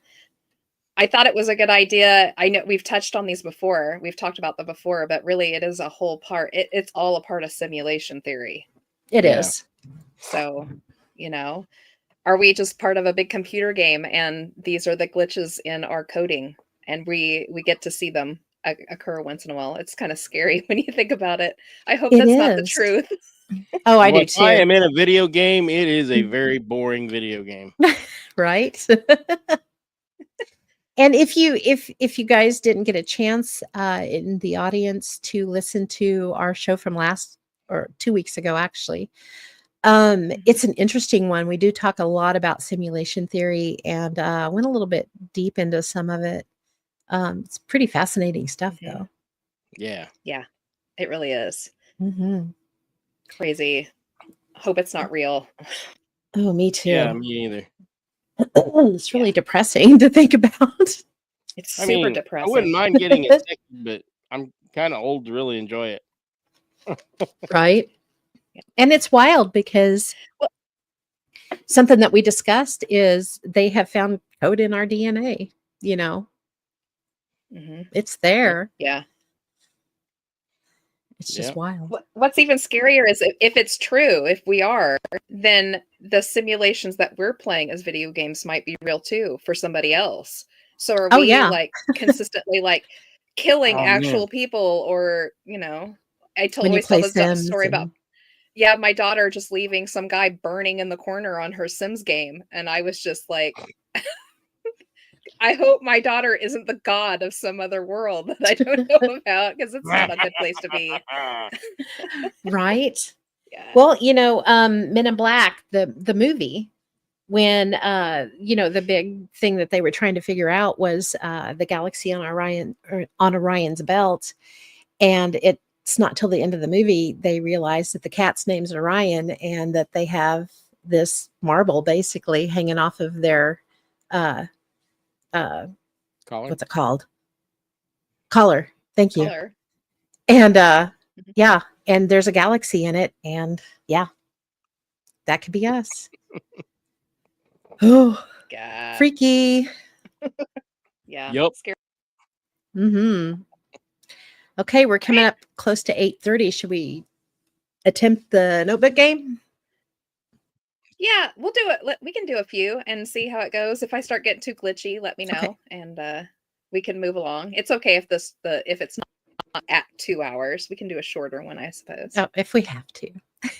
I thought it was a good idea. I know we've touched on these before. We've talked about them before, but really it is a whole part. It's all a part of simulation theory. It Yeah. is. So, are we just part of a big computer game and these are the glitches in our coding and we get to see them occur once in a while? It's kind of scary when you think about it. I hope It that's not the is. truth. Oh, I do If I too. am in a video game, it is a very boring video game. Right? And if you guys didn't get a chance in the audience to listen to our show from last or 2 weeks ago, actually, it's an interesting one. We do talk a lot about simulation theory and went a little bit deep into some of it. It's pretty fascinating stuff, Mhm. though. Yeah. Yeah, it really is Mm-hmm. crazy. Hope it's not real. Oh, me too. Yeah, me either. It's really depressing to think about. It's I super mean, depressing. I wouldn't mind getting it second, but I'm kind of old to really enjoy it. Right? Yeah. And it's wild because Well- something that we discussed is they have found code in our DNA. Mhm. It's there. Yeah. It's just Yeah. wild. What's even scarier is if it's true, if we are, then the simulations that we're playing as video games might be real too for somebody else. So are Oh, we yeah. like consistently like killing Oh, actual man. people or, I When you always tell play the Sims story about, and my daughter just leaving some guy burning in the corner on her Sims game. And I was just like, I hope my daughter isn't the god of some other world that I don't know about because it's not a good place to be. right? Yeah. Well, Men in Black, the movie, when the big thing that they were trying to figure out was the galaxy on Orion's belt, and it's not till the end of the movie they realize that the cat's name's Orion and that they have this marble basically hanging off of their Collar? what's it called? Collar. Thank you. Color. And Mhm. yeah, and there's a galaxy in it, and yeah, that could be us. Oh, God. freaky. Yeah. Yep. Scary. Mm-hmm. Okay, we're coming up close to 8:30. Should we attempt the notebook game? Yeah, we'll do it. We can do a few and see how it goes. If I start getting too glitchy, let me know, Okay. and we can move along. It's okay if if it's not at 2 hours, we can do a shorter one, I suppose. Oh, if we have to.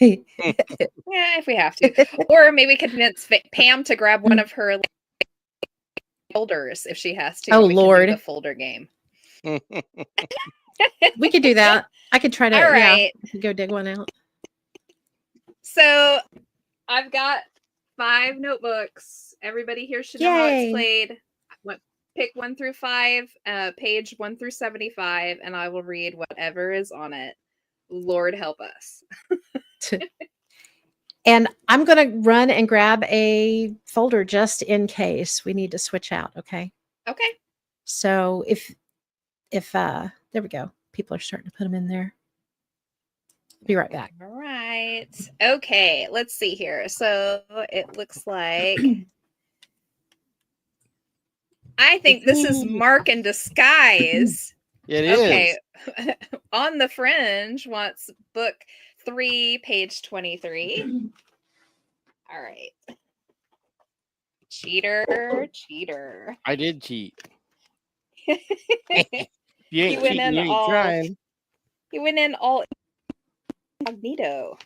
Yeah, if we have to, or maybe we could convince Pam to grab one of her folders if she has to. Oh, and we can do Lord. the folder game. We could do that. I could try to. All right. Yeah, go dig one out. So I've got 5 notebooks. Everybody here should know how Yay. it's played. Pick 1 through 5, page 1 through 75, and I will read whatever is on it. Lord help us. And I'm going to run and grab a folder just in case we need to switch out. Okay. Okay. So if there we go. People are starting to put them in there. Be right back. All right. Okay, let's see here. So it looks like I think this is Mark in disguise. It is. Okay. On the Fringe wants book 3, page 23. All right. Cheater. I did cheat. You You ain't went cheating, in you ain't all- trying. went in all incognito.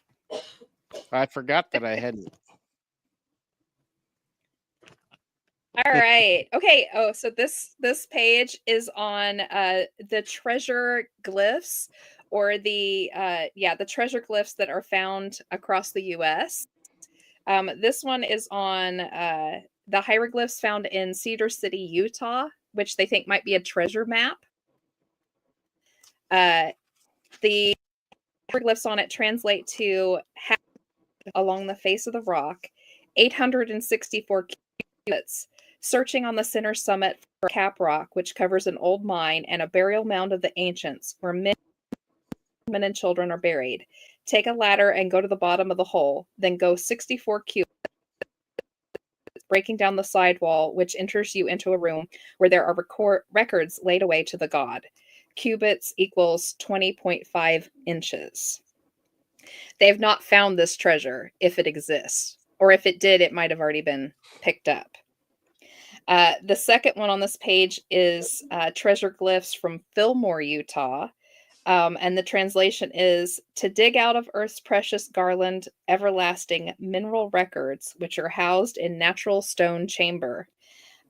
I forgot that I hadn't. All right. Okay. Oh, so this page is on the treasure glyphs, or the the treasure glyphs that are found across the U.S. This one is on the hieroglyphs found in Cedar City, Utah, which they think might be a treasure map. The hieroglyphs on it translate to along the face of the rock, 864 cubits. Searching on the center summit for Cap Rock, which covers an old mine and a burial mound of the ancients, where men and children are buried. Take a ladder and go to the bottom of the hole, then go 64 cubits, breaking down the sidewall, which enters you into a room where there are records laid away to the god. Cubits equals 20.5 inches. They have not found this treasure, if it exists, or if it did, it might have already been picked up. The second one on this page is treasure glyphs from Fillmore, Utah. And the translation is to dig out of Earth's precious garland, everlasting mineral records, which are housed in natural stone chamber.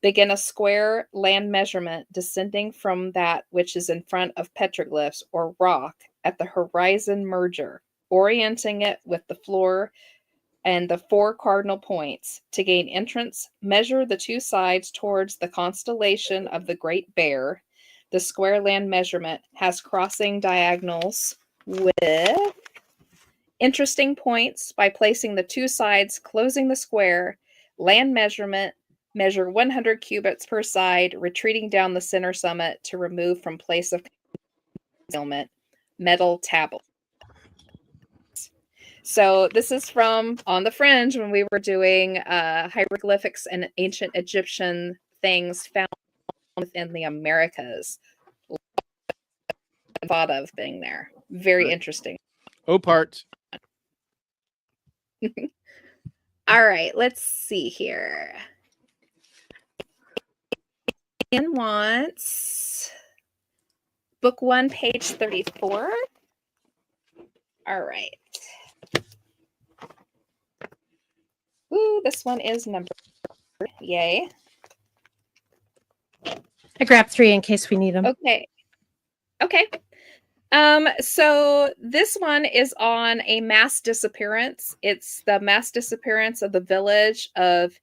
Begin a square land measurement descending from that which is in front of petroglyphs or rock at the horizon merger, orienting it with the floor and the 4 cardinal points. To gain entrance, measure the 2 sides towards the constellation of the Great Bear. The square land measurement has crossing diagonals with interesting points by placing the 2 sides closing the square. Land measurement, measure 100 cubits per side, retreating down the center summit to remove from place of concealment metal tablet. So this is from On the Fringe when we were doing hieroglyphics and ancient Egyptian things found within the Americas. Thought of being there. Very interesting. Parts. All right, let's see here. Ian wants book 1, page 34. All right. Ooh, this one is number. Yay. I grabbed 3 in case we need them. Okay. So this one is on a mass disappearance. It's the mass disappearance of the village of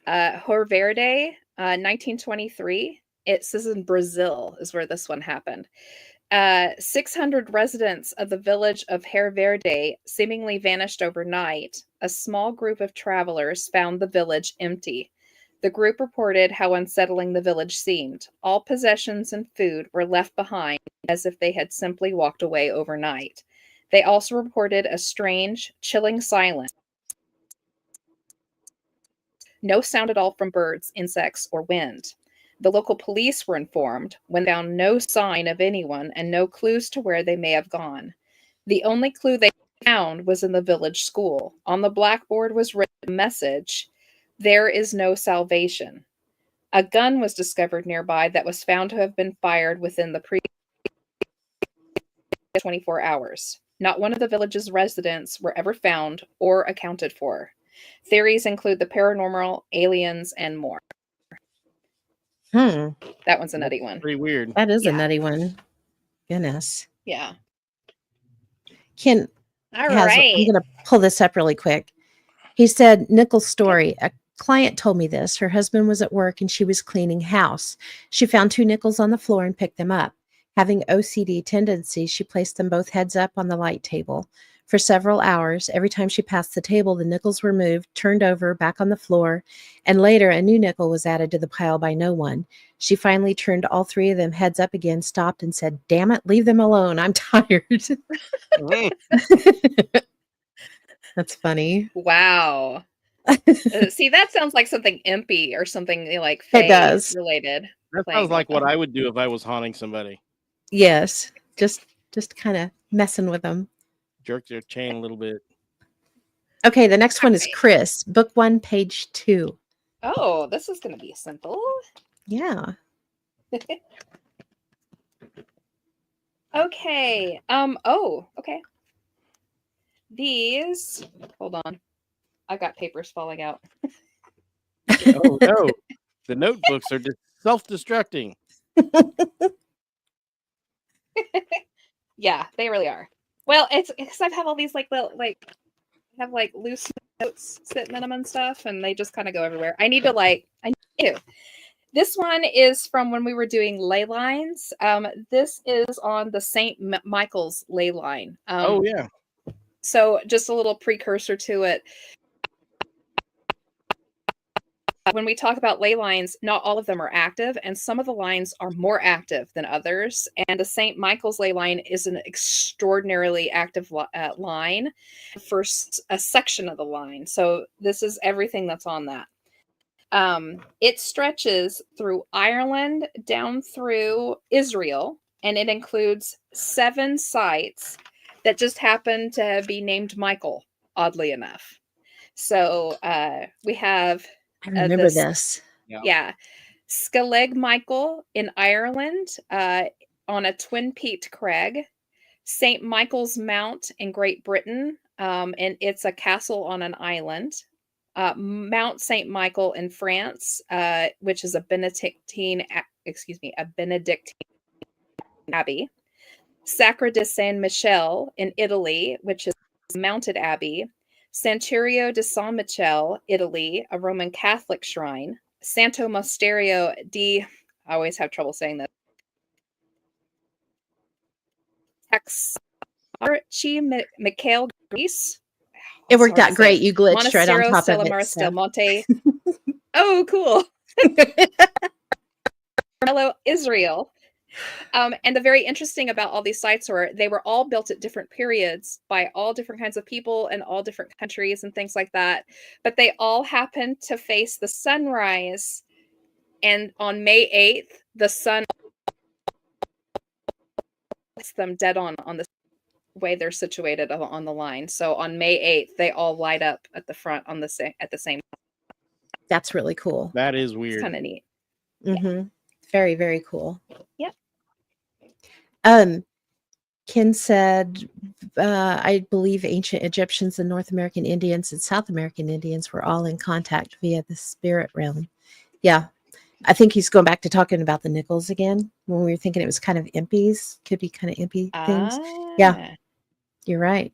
Rio Verde, 1923. It says in Brazil is where this one happened. 600 residents of the village of Rio Verde seemingly vanished overnight. A small group of travelers found the village empty. The group reported how unsettling the village seemed. All possessions and food were left behind as if they had simply walked away overnight. They also reported a strange, chilling silence. No sound at all from birds, insects, or wind. The local police were informed when they found no sign of anyone and no clues to where they may have gone. The only clue they found was in the village school. On the blackboard was written a message, "There is no salvation." A gun was discovered nearby that was found to have been fired within the previous 24 hours. Not one of the village's residents were ever found or accounted for. Theories include the paranormal, aliens, and more. That one's a nutty one. Pretty weird. That is a nutty one. Goodness. Yeah. Ken All has, right. I'm going to pull this up really quick. He said, Nickel's story. A client told me this. Her husband was at work and she was cleaning house. She found 2 nickels on the floor and picked them up. Having OCD tendencies, she placed them both heads up on the light table. For several hours, every time she passed the table, the nickels were moved, turned over, back on the floor, and later a new nickel was added to the pile by no one. She finally turned all three of them heads up again, stopped, and said, "Damn it, leave them alone. I'm tired." That's funny. Wow. See, that sounds like something impy or something like It fae does. related. That playing sounds like with what them. I would do if I was haunting somebody. Yes. Just kind of messing with them. Jerk their chain a little bit. Okay, the next one is Alright. Chris, book 1, page 2. Oh, this is going to be simple. Yeah. Okay. Oh, okay. These, hold on. I've got papers falling out. Oh no, the notebooks are just self-destructing. Yeah, they really are. Well, it's because I've had all these like little I have like loose notes sitting in them and stuff, and they just kind of go everywhere. I need to. This one is from when we were doing ley lines. This is on the St. Michael's ley line. Oh yeah. So just a little precursor to it. When we talk about ley lines, not all of them are active, and some of the lines are more active than others. And the St. Michael's ley line is an extraordinarily active line for a section of the line. So this is everything that's on that. It stretches through Ireland down through Israel, and it includes 7 sites that just happen to be named Michael, oddly enough. So we have I remember this. yeah. Scaleg Michael in Ireland on a twin-peaked crag. St. Michael's Mount in Great Britain, and it's a castle on an island. Mount St. Michael in France, which is a Benedictine abbey. Sacre de Saint Michel in Italy, which is a mounted abbey. Santuario di San Michele, Italy, a Roman Catholic shrine. Santo Mosterio di, I always have trouble saying this, Michael, Greece. It worked out great. You glitched right on Monastero top of Selimar it. Del Monte. Oh, cool. Hello, Israel. And the very interesting about all these sites were they were all built at different periods by all different kinds of people and all different countries and things like that. But they all happened to face the sunrise. And on May 8th, the sun hits them dead on the way they're situated on the line. So on May 8th, they all light up at the front at the same time. That's really cool. That is It's weird. kind of neat. Mm-hmm. Very, very cool. Yep. Ken said, I believe ancient Egyptians and North American Indians and South American Indians were all in contact via the spirit realm. Yeah. I think he's going back to talking about the nickels again when we were thinking it was kind of impies, could be kind of impy things. Yeah. You're right.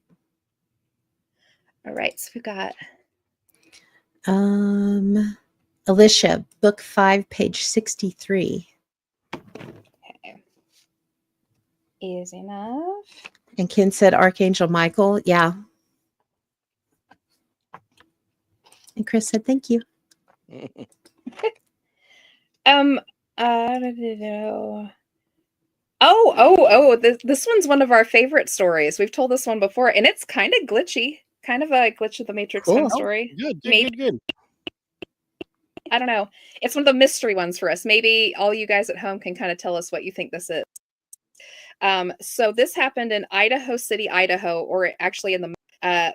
All right. So we got Alicia, book 5, page 63. okay. Easy enough. And Ken said Archangel Michael. Yeah. And Chris said, thank you. This one's one of our favorite stories. We've told this one before, and it's kind of glitchy, kind of a Glitch of the Matrix Cool. kind of story. Good. I don't know. It's one of the mystery ones for us. Maybe all you guys at home can kind of tell us what you think this is. So this happened in Idaho City, Idaho, or actually in the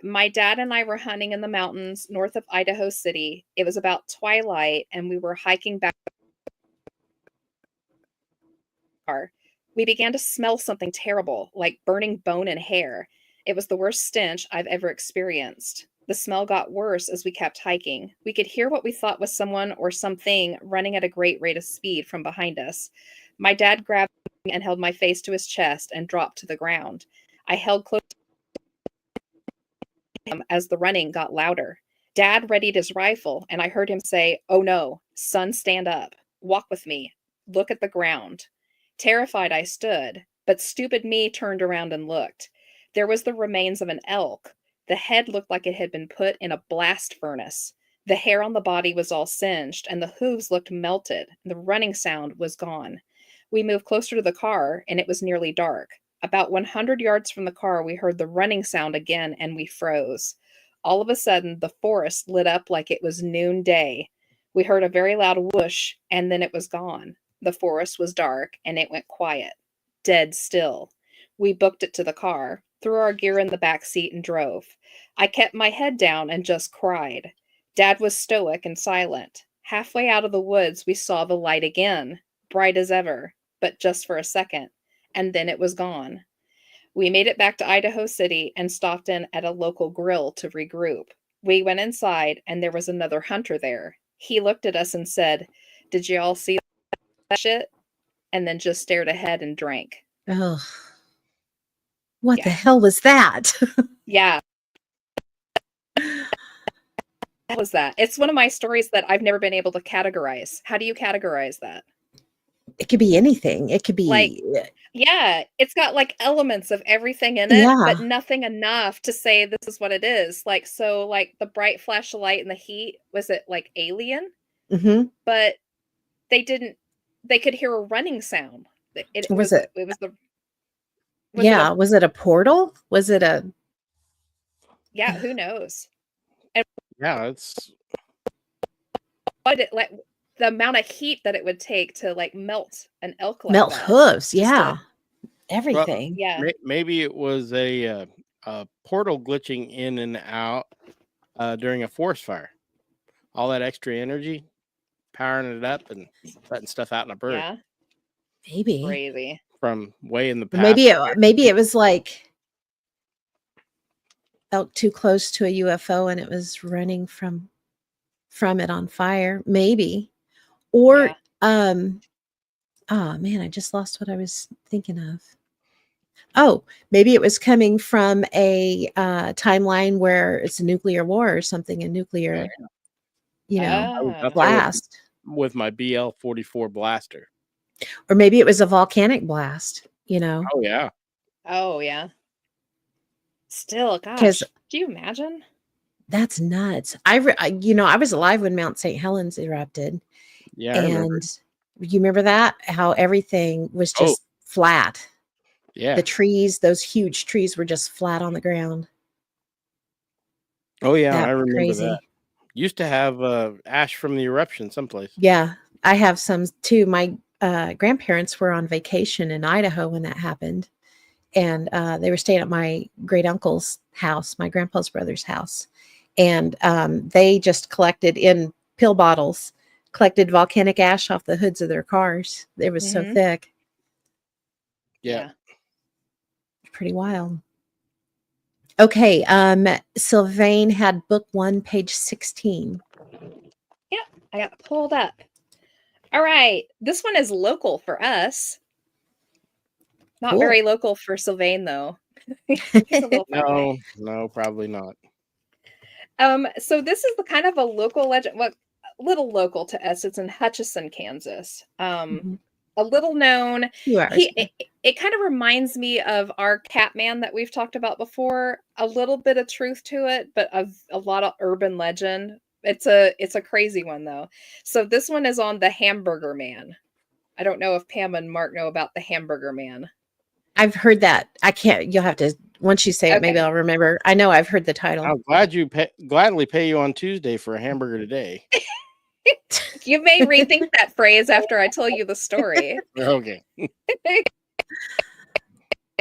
my dad and I were hunting in the mountains north of Idaho City. It was about twilight, and we were hiking back. We began to smell something terrible, like burning bone and hair. It was the worst stench I've ever experienced. The smell got worse as we kept hiking. We could hear what we thought was someone or something running at a great rate of speed from behind us. My dad grabbed me and held my face to his chest and dropped to the ground. I held close to him as the running got louder. Dad readied his rifle, and I heard him say, "Oh no, son, stand up. Walk with me. Look at the ground." Terrified, I stood, but stupid me turned around and looked. There was the remains of an elk. The head looked like it had been put in a blast furnace. The hair on the body was all singed, and the hooves looked melted. The running sound was gone. We moved closer to the car, and it was nearly dark. About 100 yards from the car, we heard the running sound again, and we froze. All of a sudden, the forest lit up like it was noonday. We heard a very loud whoosh, and then it was gone. The forest was dark, and it went quiet, dead still. We booked it to the car, threw our gear in the back seat, and drove. I kept my head down and just cried. Dad was stoic and silent. Halfway out of the woods, we saw the light again, bright as ever, but just for a second, and then it was gone. We made it back to Idaho City and stopped in at a local grill to regroup. We went inside, and there was another hunter there. He looked at us and said, "Did you all see that shit?" And then just stared ahead and drank. Oh, what the Yeah. hell was that? Yeah. What was that? It's one of my stories that I've never been able to categorize. How do you categorize that? It could be anything. It could be Like, yeah, it's got like elements of everything in it, Yeah. but nothing enough to say this is what it is. Like, so like the bright flash of light and the heat, was it like alien? Mhm. But they could hear a running sound. It Was was it? it was the Yeah. Was it a portal? Was it a? yeah, who knows? Yeah, it's What it like the amount of heat that it would take to like melt an elk like Melt that. hooves. Just to- Yeah. Everything. Yeah. maybe it was a portal glitching in and out during a forest fire. All that extra energy, powering it up and letting stuff out in a bird Yeah. Maybe. Crazy. from way in the Or past. maybe it was like elk too close to a UFO and it was running from it on fire. Maybe. Or Yeah. oh man, I just lost what I was thinking of. Oh, maybe it was coming from a timeline where it's a nuclear war or something, a nuclear, I was Ah. up there blast. with my BL-44 blaster. Or maybe it was a volcanic blast, Oh yeah, Oh yeah. Still, gosh, 'Cause- do you imagine? That's nuts. I was alive when Mount St. Helens erupted. yeah. I remember. And you remember that? How everything was Oh. just flat. Yeah. The trees, those huge trees were just flat on the ground. Oh yeah, That I was remember crazy. that. Used to have ash from the eruption someplace. Yeah, I have some too. My grandparents were on vacation in Idaho when that happened. And they were staying at my great uncle's house, my grandpa's brother's house. And they just collected in pill bottles, collected volcanic ash off the hoods of their cars. It was so Mhm. thick. Yeah. Pretty wild. Okay, Sylvain had book 1, page 16. I got it pulled up. All right. This one is local for us. Not Cool. very local for Sylvain, though. He's a little far away. No, probably not. So this is the kind of a local legend. Well, little local to us. It's in Hutchinson, Kansas. Mhm. A little known. You are. It kind of reminds me of our Catman that we've talked about before. A little bit of truth to it, but a lot of urban legend. It's a crazy one though. So this one is on the Hamburger Man. I don't know if Pam and Mark know about the Hamburger Man. I've heard that. I can't. You'll have to once you say it. Maybe Okay. I'll remember. I know I've heard the title. I'll gladly pay you on Tuesday for a hamburger today. You may rethink that phrase after I tell you the story. Okay.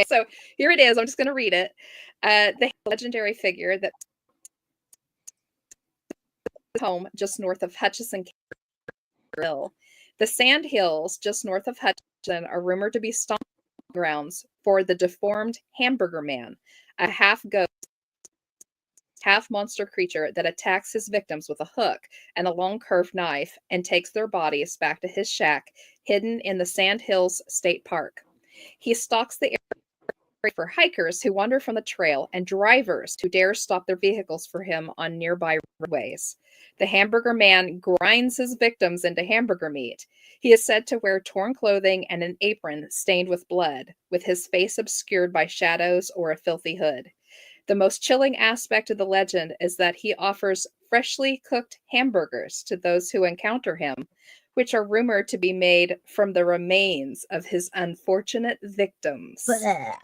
So here it is. I'm just going to read it. The legendary figure that home just north of Hutchinson. The sand hills just north of Hutchinson are rumored to be stomping grounds for the deformed Hamburger Man, a half ghost, half monster creature that attacks his victims with a hook and a long curved knife and takes their bodies back to his shack hidden in the Sand Hills State Park. He stalks the for hikers who wander from the trail and drivers who dare stop their vehicles for him on nearby roadways. The hamburger man grinds his victims into hamburger meat. He is said to wear torn clothing and an apron stained with blood, with his face obscured by shadows or a filthy hood. The most chilling aspect of the legend is that he offers freshly cooked hamburgers to those who encounter him, which are rumored to be made from the remains of his unfortunate victims. Bleh.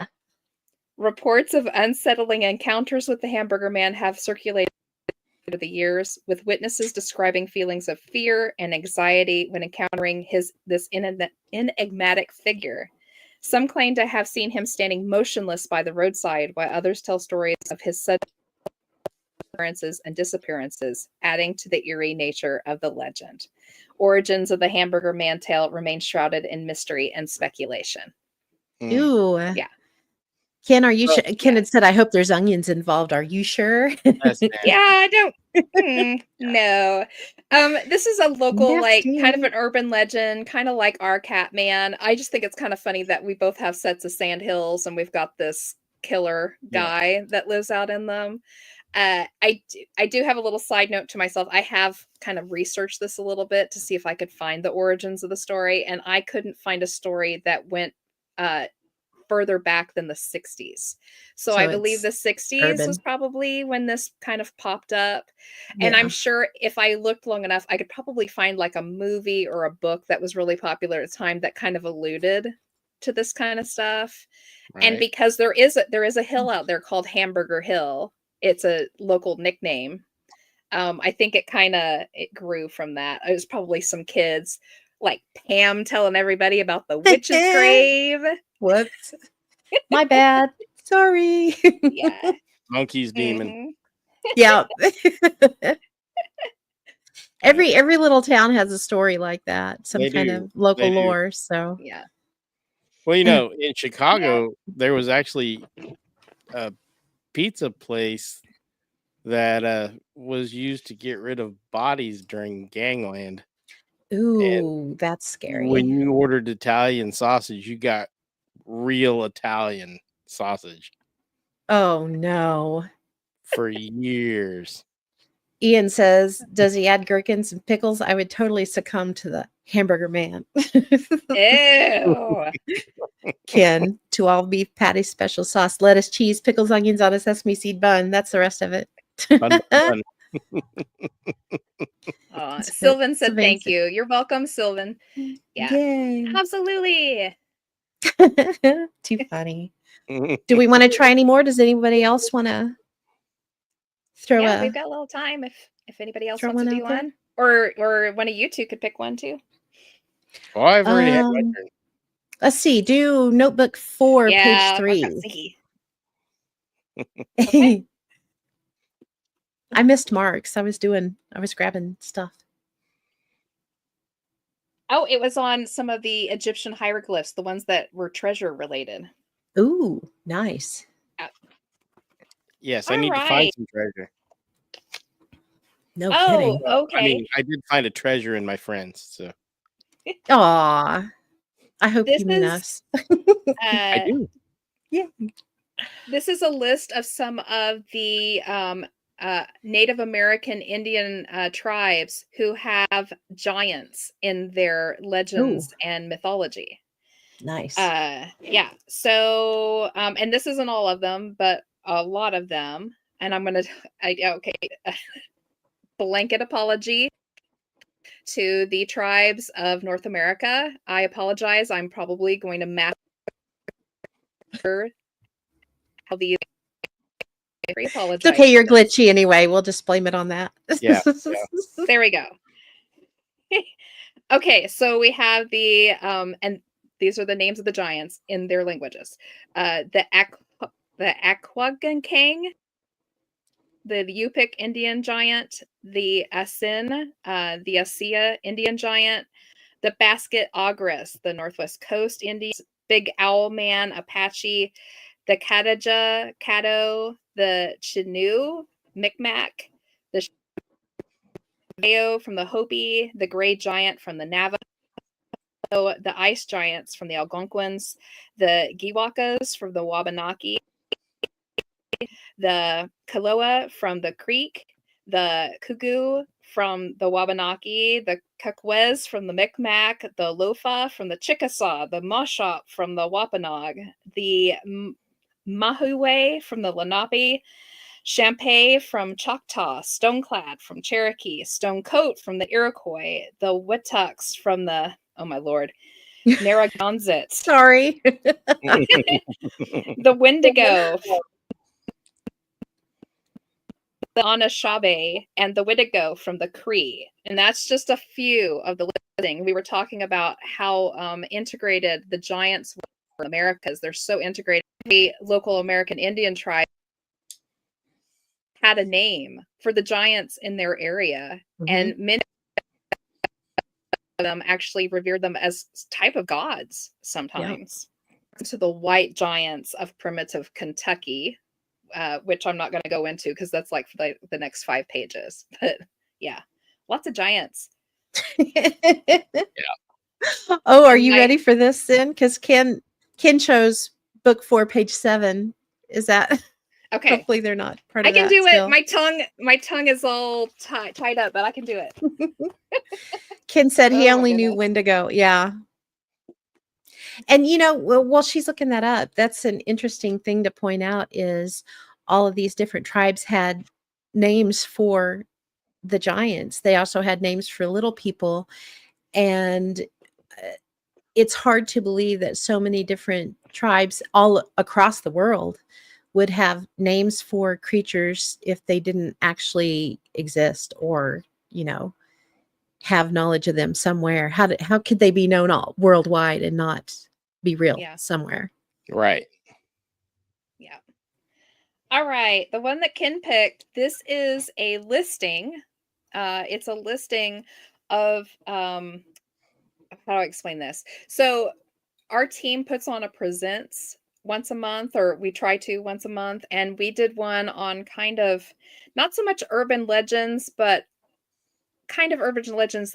Reports of unsettling encounters with the hamburger man have circulated over the years, with witnesses describing feelings of fear and anxiety when encountering this enigmatic figure. Some claim to have seen him standing motionless by the roadside, while others tell stories of his sudden appearances and disappearances, adding to the eerie nature of the legend. Origins of the hamburger man tale remain shrouded in mystery and speculation. Ooh. Yeah. Ken, are you Oh, sure? Ken had said, I hope there's onions involved. Are you sure? That's Yeah, I don't. No. This is a local, like, kind of Nasty. an urban legend, kind of like our cat man. I just think it's kind of funny that we both have sets of sandhills and we've got this killer guy that lives out in them. I do have a little side note to myself. I have kind of researched this a little bit to see if I could find the origins of the story, and I couldn't find a story that went further back than the 60s. So I believe the 60s was probably when this kind of popped up. And I'm sure if I looked long enough, I could probably find like a movie or a book that was really popular at the time that kind of alluded to this kind of stuff. Right. And because there is a hill out there called Hamburger Hill. It's a local nickname. I think it grew from that. It was probably some kids like Pam telling everybody about the witch's grave. Whoops. My bad. Sorry. Yeah. Monkey's demon. Yeah. Every little town has a story like that. Some kind of local lore. So yeah. Well, in Chicago, there was actually a pizza place that was used to get rid of bodies during gangland. Ooh, that's scary. When you ordered Italian sausage, you got real Italian sausage. Oh no. For years. Ian says, does he add gherkins and pickles? I would totally succumb to the hamburger man. Ew. Ken, to all beef patty, special sauce, lettuce, cheese, pickles, onions on a sesame seed bun. That's the rest of it. Fun. Sylvan said thank you. You're welcome, Sylvan. Yeah. Yay. Absolutely. Too funny. Do we want to try any more? Does anybody else want to throw we've got a little time if anybody else wants to do there? one. Or one of you two could pick one too. Well, I've already had my turn. Let's see. Do notebook 4, page 3. Okay. I missed Mark's. I was grabbing stuff. Oh, it was on some of the Egyptian hieroglyphs, the ones that were treasure related. Ooh, nice. Yes, I need to find some treasure. No kidding. Okay. I mean, I did find a treasure in my friends. So. Aw. I hope you mean us. I do. Yeah. This is a list of some of the Native American Indian tribes who have giants in their legends and mythology. Nice. Yeah. So, and this isn't all of them, but a lot of them. And I'm going to, blanket apology to the tribes of North America. I apologize. I'm probably going to massacre how these. It's okay. You're glitchy anyway. We'll just blame it on that. Yeah. There we go. Okay. So we have the, and these are the names of the giants in their languages. The Aquagankang, the Yupik Indian giant, the Asin, the Asia Indian giant, the Basket Ogres, the Northwest Coast Indians, Big Owl Man, Apache, the Kataja, Caddo, the Chinoo, Micmac, the Sheo from the Hopi, the Gray Giant from the Navajo, So the ice giants from the Algonquins, the Giwakas from the Wabanaki, the Kaloa from the Creek, the Kugu from the Wabanaki, the Kakwez from the Micmac, the Lofa from the Chickasaw, the Moshop from the Wampanoag, the Mahuwe from the Lenape, Champay from Choctaw, Stoneclad from Cherokee, Stonecoat from the Iroquois, the Witucks from the, oh my lord, Narragansetts, Sorry. the Wendigo, the Anishinaabe, and the Witigo from the Cree. And that's just a few of the listing. We were talking about how integrated the giants were in the Americas. They're so integrated. The local American Indian tribe had a name for the giants in their area, and many of them actually revered them as type of gods sometimes. So the white giants of primitive Kentucky, which I'm not going to go into because that's like for the next 5 pages. But yeah, lots of giants. Oh, are you ready for this then? Because Ken chose book 4, page 7. Is that okay? Hopefully they're not part of I can that do still. it. My tongue is all tied up, but I can do it. Ken said he only knew Wendigo. Yeah. And while she's looking that up, that's an interesting thing to point out is all of these different tribes had names for the giants. They also had names for little people. And it's hard to believe that so many different tribes all across the world would have names for creatures if they didn't actually exist or, have knowledge of them somewhere. How could they be known all worldwide and not be real somewhere? Right. Yeah. All right. The one that Ken picked, this is a listing. It's a listing of how do I explain this? So our team puts on a presents once a month, or we try to once a month, and we did one on kind of not so much urban legends, but kind of urban legends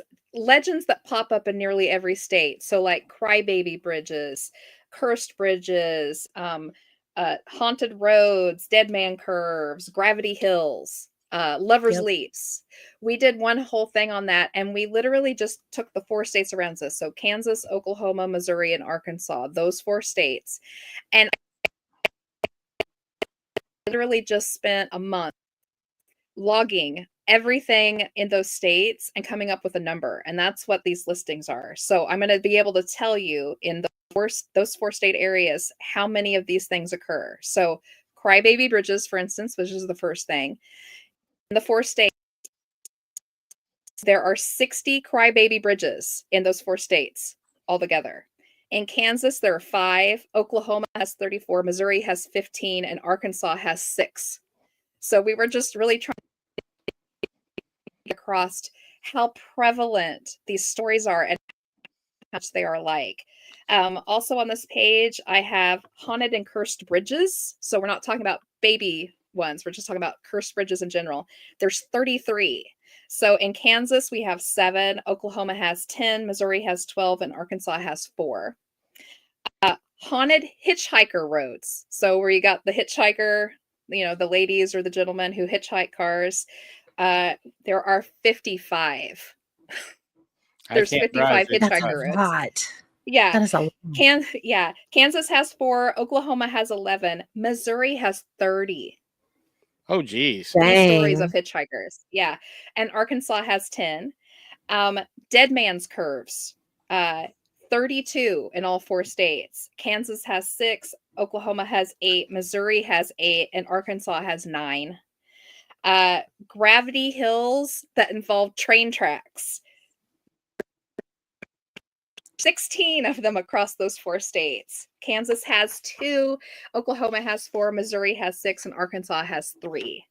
that pop up in nearly every state. So like crybaby bridges, cursed bridges, haunted roads, dead man curves, gravity hills, lovers leaps. We did one whole thing on that, and we literally just took the 4 states around us. So Kansas, Oklahoma, Missouri, and Arkansas, those 4 states. And I literally just spent a month logging everything in those states and coming up with a number. And that's what these listings are. So I'm going to be able to tell you in those 4 state areas how many of these things occur. So crybaby bridges, for instance, which is the first thing. In the 4 states, there are 60 crybaby bridges in those 4 states altogether. In Kansas, there are 5. Oklahoma has 34. Missouri has 15. And Arkansas has 6. So we were just really trying across how prevalent these stories are and how much they are alike. Also on this page, I have haunted and cursed bridges. So we're not talking about baby ones. We're just talking about cursed bridges in general. There's 33. So in Kansas, we have 7. Oklahoma has 10. Missouri has 12. And Arkansas has 4. Haunted hitchhiker roads. So where you got the hitchhiker, the ladies or the gentlemen who hitchhike cars. There are 55. There's 55 hitchhiker roads. Lot. Yeah. That is a lot. Kansas has 4. Oklahoma has 11. Missouri has 30. Oh, geez. These stories of hitchhikers. Yeah. And Arkansas has 10. Dead man's curves. 32 in all 4 states. Kansas has 6. Oklahoma has 8. Missouri has 8. And Arkansas has 9. Gravity hills that involve train tracks. 16 of them across those 4 states. Kansas has 2, Oklahoma has 4, Missouri has 6, and Arkansas has 3.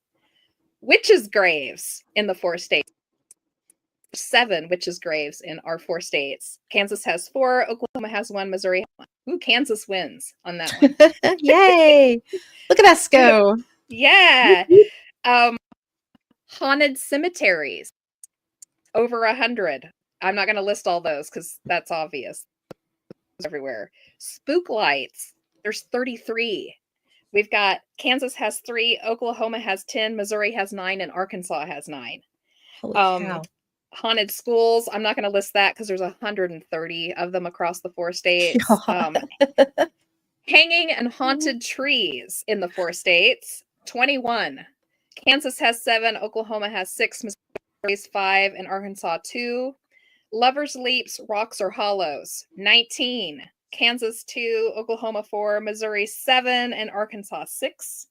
Witches' graves in the 4 states. 7 witches' graves in our 4 states. Kansas has 4, Oklahoma has 1, Missouri has 1. Ooh, Kansas wins on that one. Yay! Look at us go. Yeah. Haunted cemeteries. Over 100. I'm not going to list all those because that's obvious. Everywhere. Spook lights. There's 33. We've got Kansas has 3, Oklahoma has 10, Missouri has 9, and Arkansas has 9. Holy cow. Haunted schools. I'm not going to list that because there's 130 of them across the 4 states. Hanging and haunted trees in the 4 states. 21. Kansas has 7, Oklahoma has 6, Missouri has 5, and Arkansas 2. Lovers Leaps, Rocks or Hollows. 19. Kansas 2, Oklahoma 4, Missouri 7, and Arkansas 6.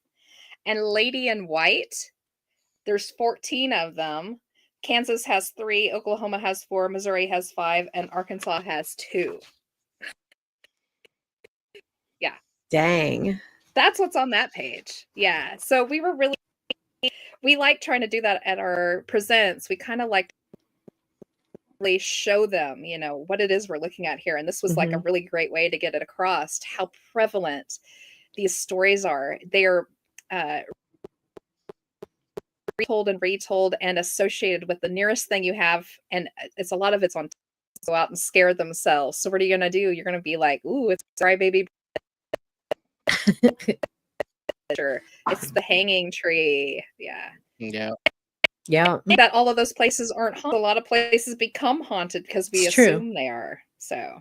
And Lady in White, there's 14 of them. Kansas has 3, Oklahoma has 4, Missouri has 5, and Arkansas has 2. Yeah. Dang. That's what's on that page. Yeah. So we like trying to do that at our presents. We kind of like really show them, you know, what it is we're looking at here. And this was like a really great way to get it across how prevalent these stories are. They are retold and associated with the nearest thing you have. And it's a lot of it's on go out and scare themselves. So what are you going to do? You're going to be like, ooh, it's Cry Baby. It's the hanging tree. Yeah. Yeah. That all of those places aren't haunted. A lot of places become haunted because we assume they are. So,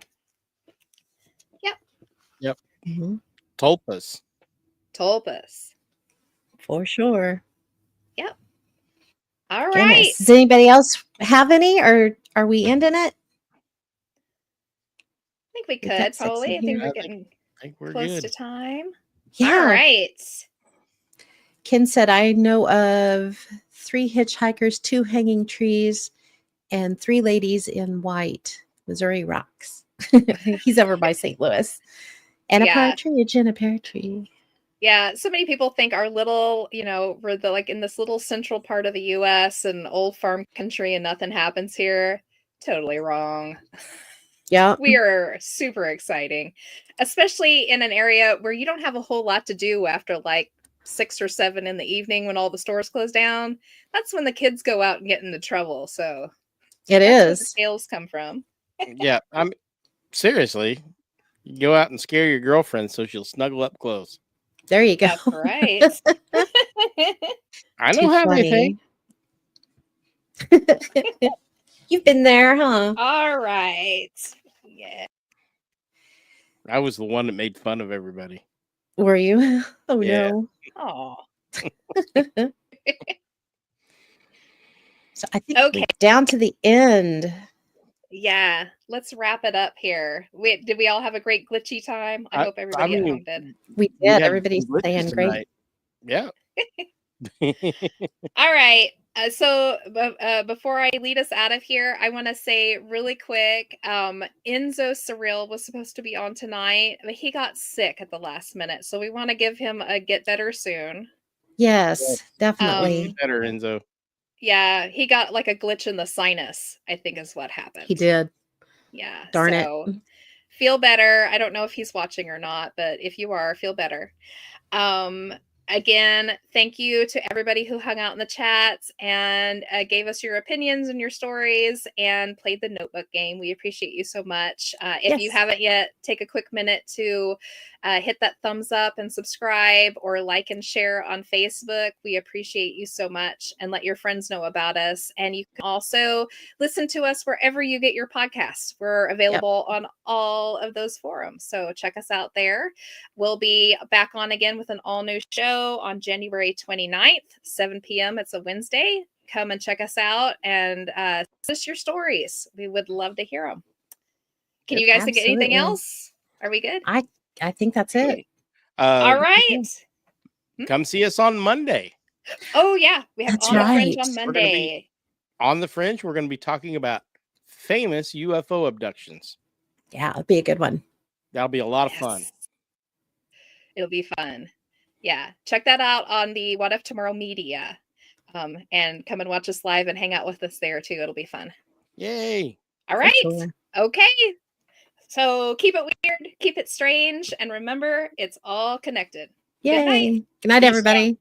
Yep. Tulpas. For sure. Yep. All Goodness. right. Does anybody else have any, or are we ending it? I think we could probably. I think we're getting close good to time. Yeah. All right. Ken said, I know of 3 hitchhikers, 2 hanging trees, and 3 ladies in white. Missouri rocks. He's over by St. Louis. And a partridge in a pear tree. Yeah, so many people think our little, you know, we're like in this little central part of the U.S. and old farm country and nothing happens here. Totally wrong. Yeah. We are super exciting, especially in an area where you don't have a whole lot to do after like 6 or 7 in the evening when all the stores close down. That's when the kids go out and get into trouble. So it is where the tales come from. Yeah, I'm seriously. You go out and scare your girlfriend so she'll snuggle up close. There you go. That's right. I know how they think. You've been there, huh? All right. Yeah. I was the one that made fun of everybody. Were you? Oh, yeah. no. Oh. So I think we're down to the end. Yeah, let's wrap it up here. Did we all have a great glitchy time? I hope everybody at home did. We did. Everybody's saying great. Yeah. All right. So before I lead us out of here, I want to say really quick, Enzo Surreal was supposed to be on tonight, but he got sick at the last minute. So we want to give him a get better soon. Yes, definitely. Better, Enzo. Yeah, he got like a glitch in the sinus, I think is what happened. He did. Yeah. Darn it. Feel better. I don't know if he's watching or not, but if you are, feel better. Again, thank you to everybody who hung out in the chats and gave us your opinions and your stories and played the notebook game. We appreciate you so much. If you haven't yet, take a quick minute to hit that thumbs up and subscribe or like and share on Facebook. We appreciate you so much, and let your friends know about us. And you can also listen to us wherever you get your podcasts. We're available on all of those forums. So check us out there. We'll be back on again with an all new show on January 29th, 7 p.m. It's a Wednesday. Come and check us out and send us your stories. We would love to hear them. Can you guys think of anything else? Are we good? I think that's it. All right. Come see us on Monday. Oh, yeah. We have That's On the right. Fringe on Monday. On the Fringe, we're going to be talking about famous UFO abductions. Yeah, it'll be a good one. That'll be a lot of fun. It'll be fun. Yeah. Check that out on the What If Tomorrow Media. And come and watch us live and hang out with us there too. It'll be fun. Yay. All right. Sure. Okay. So keep it weird, keep it strange, and remember, it's all connected. Yay. Good night. Good night, everybody.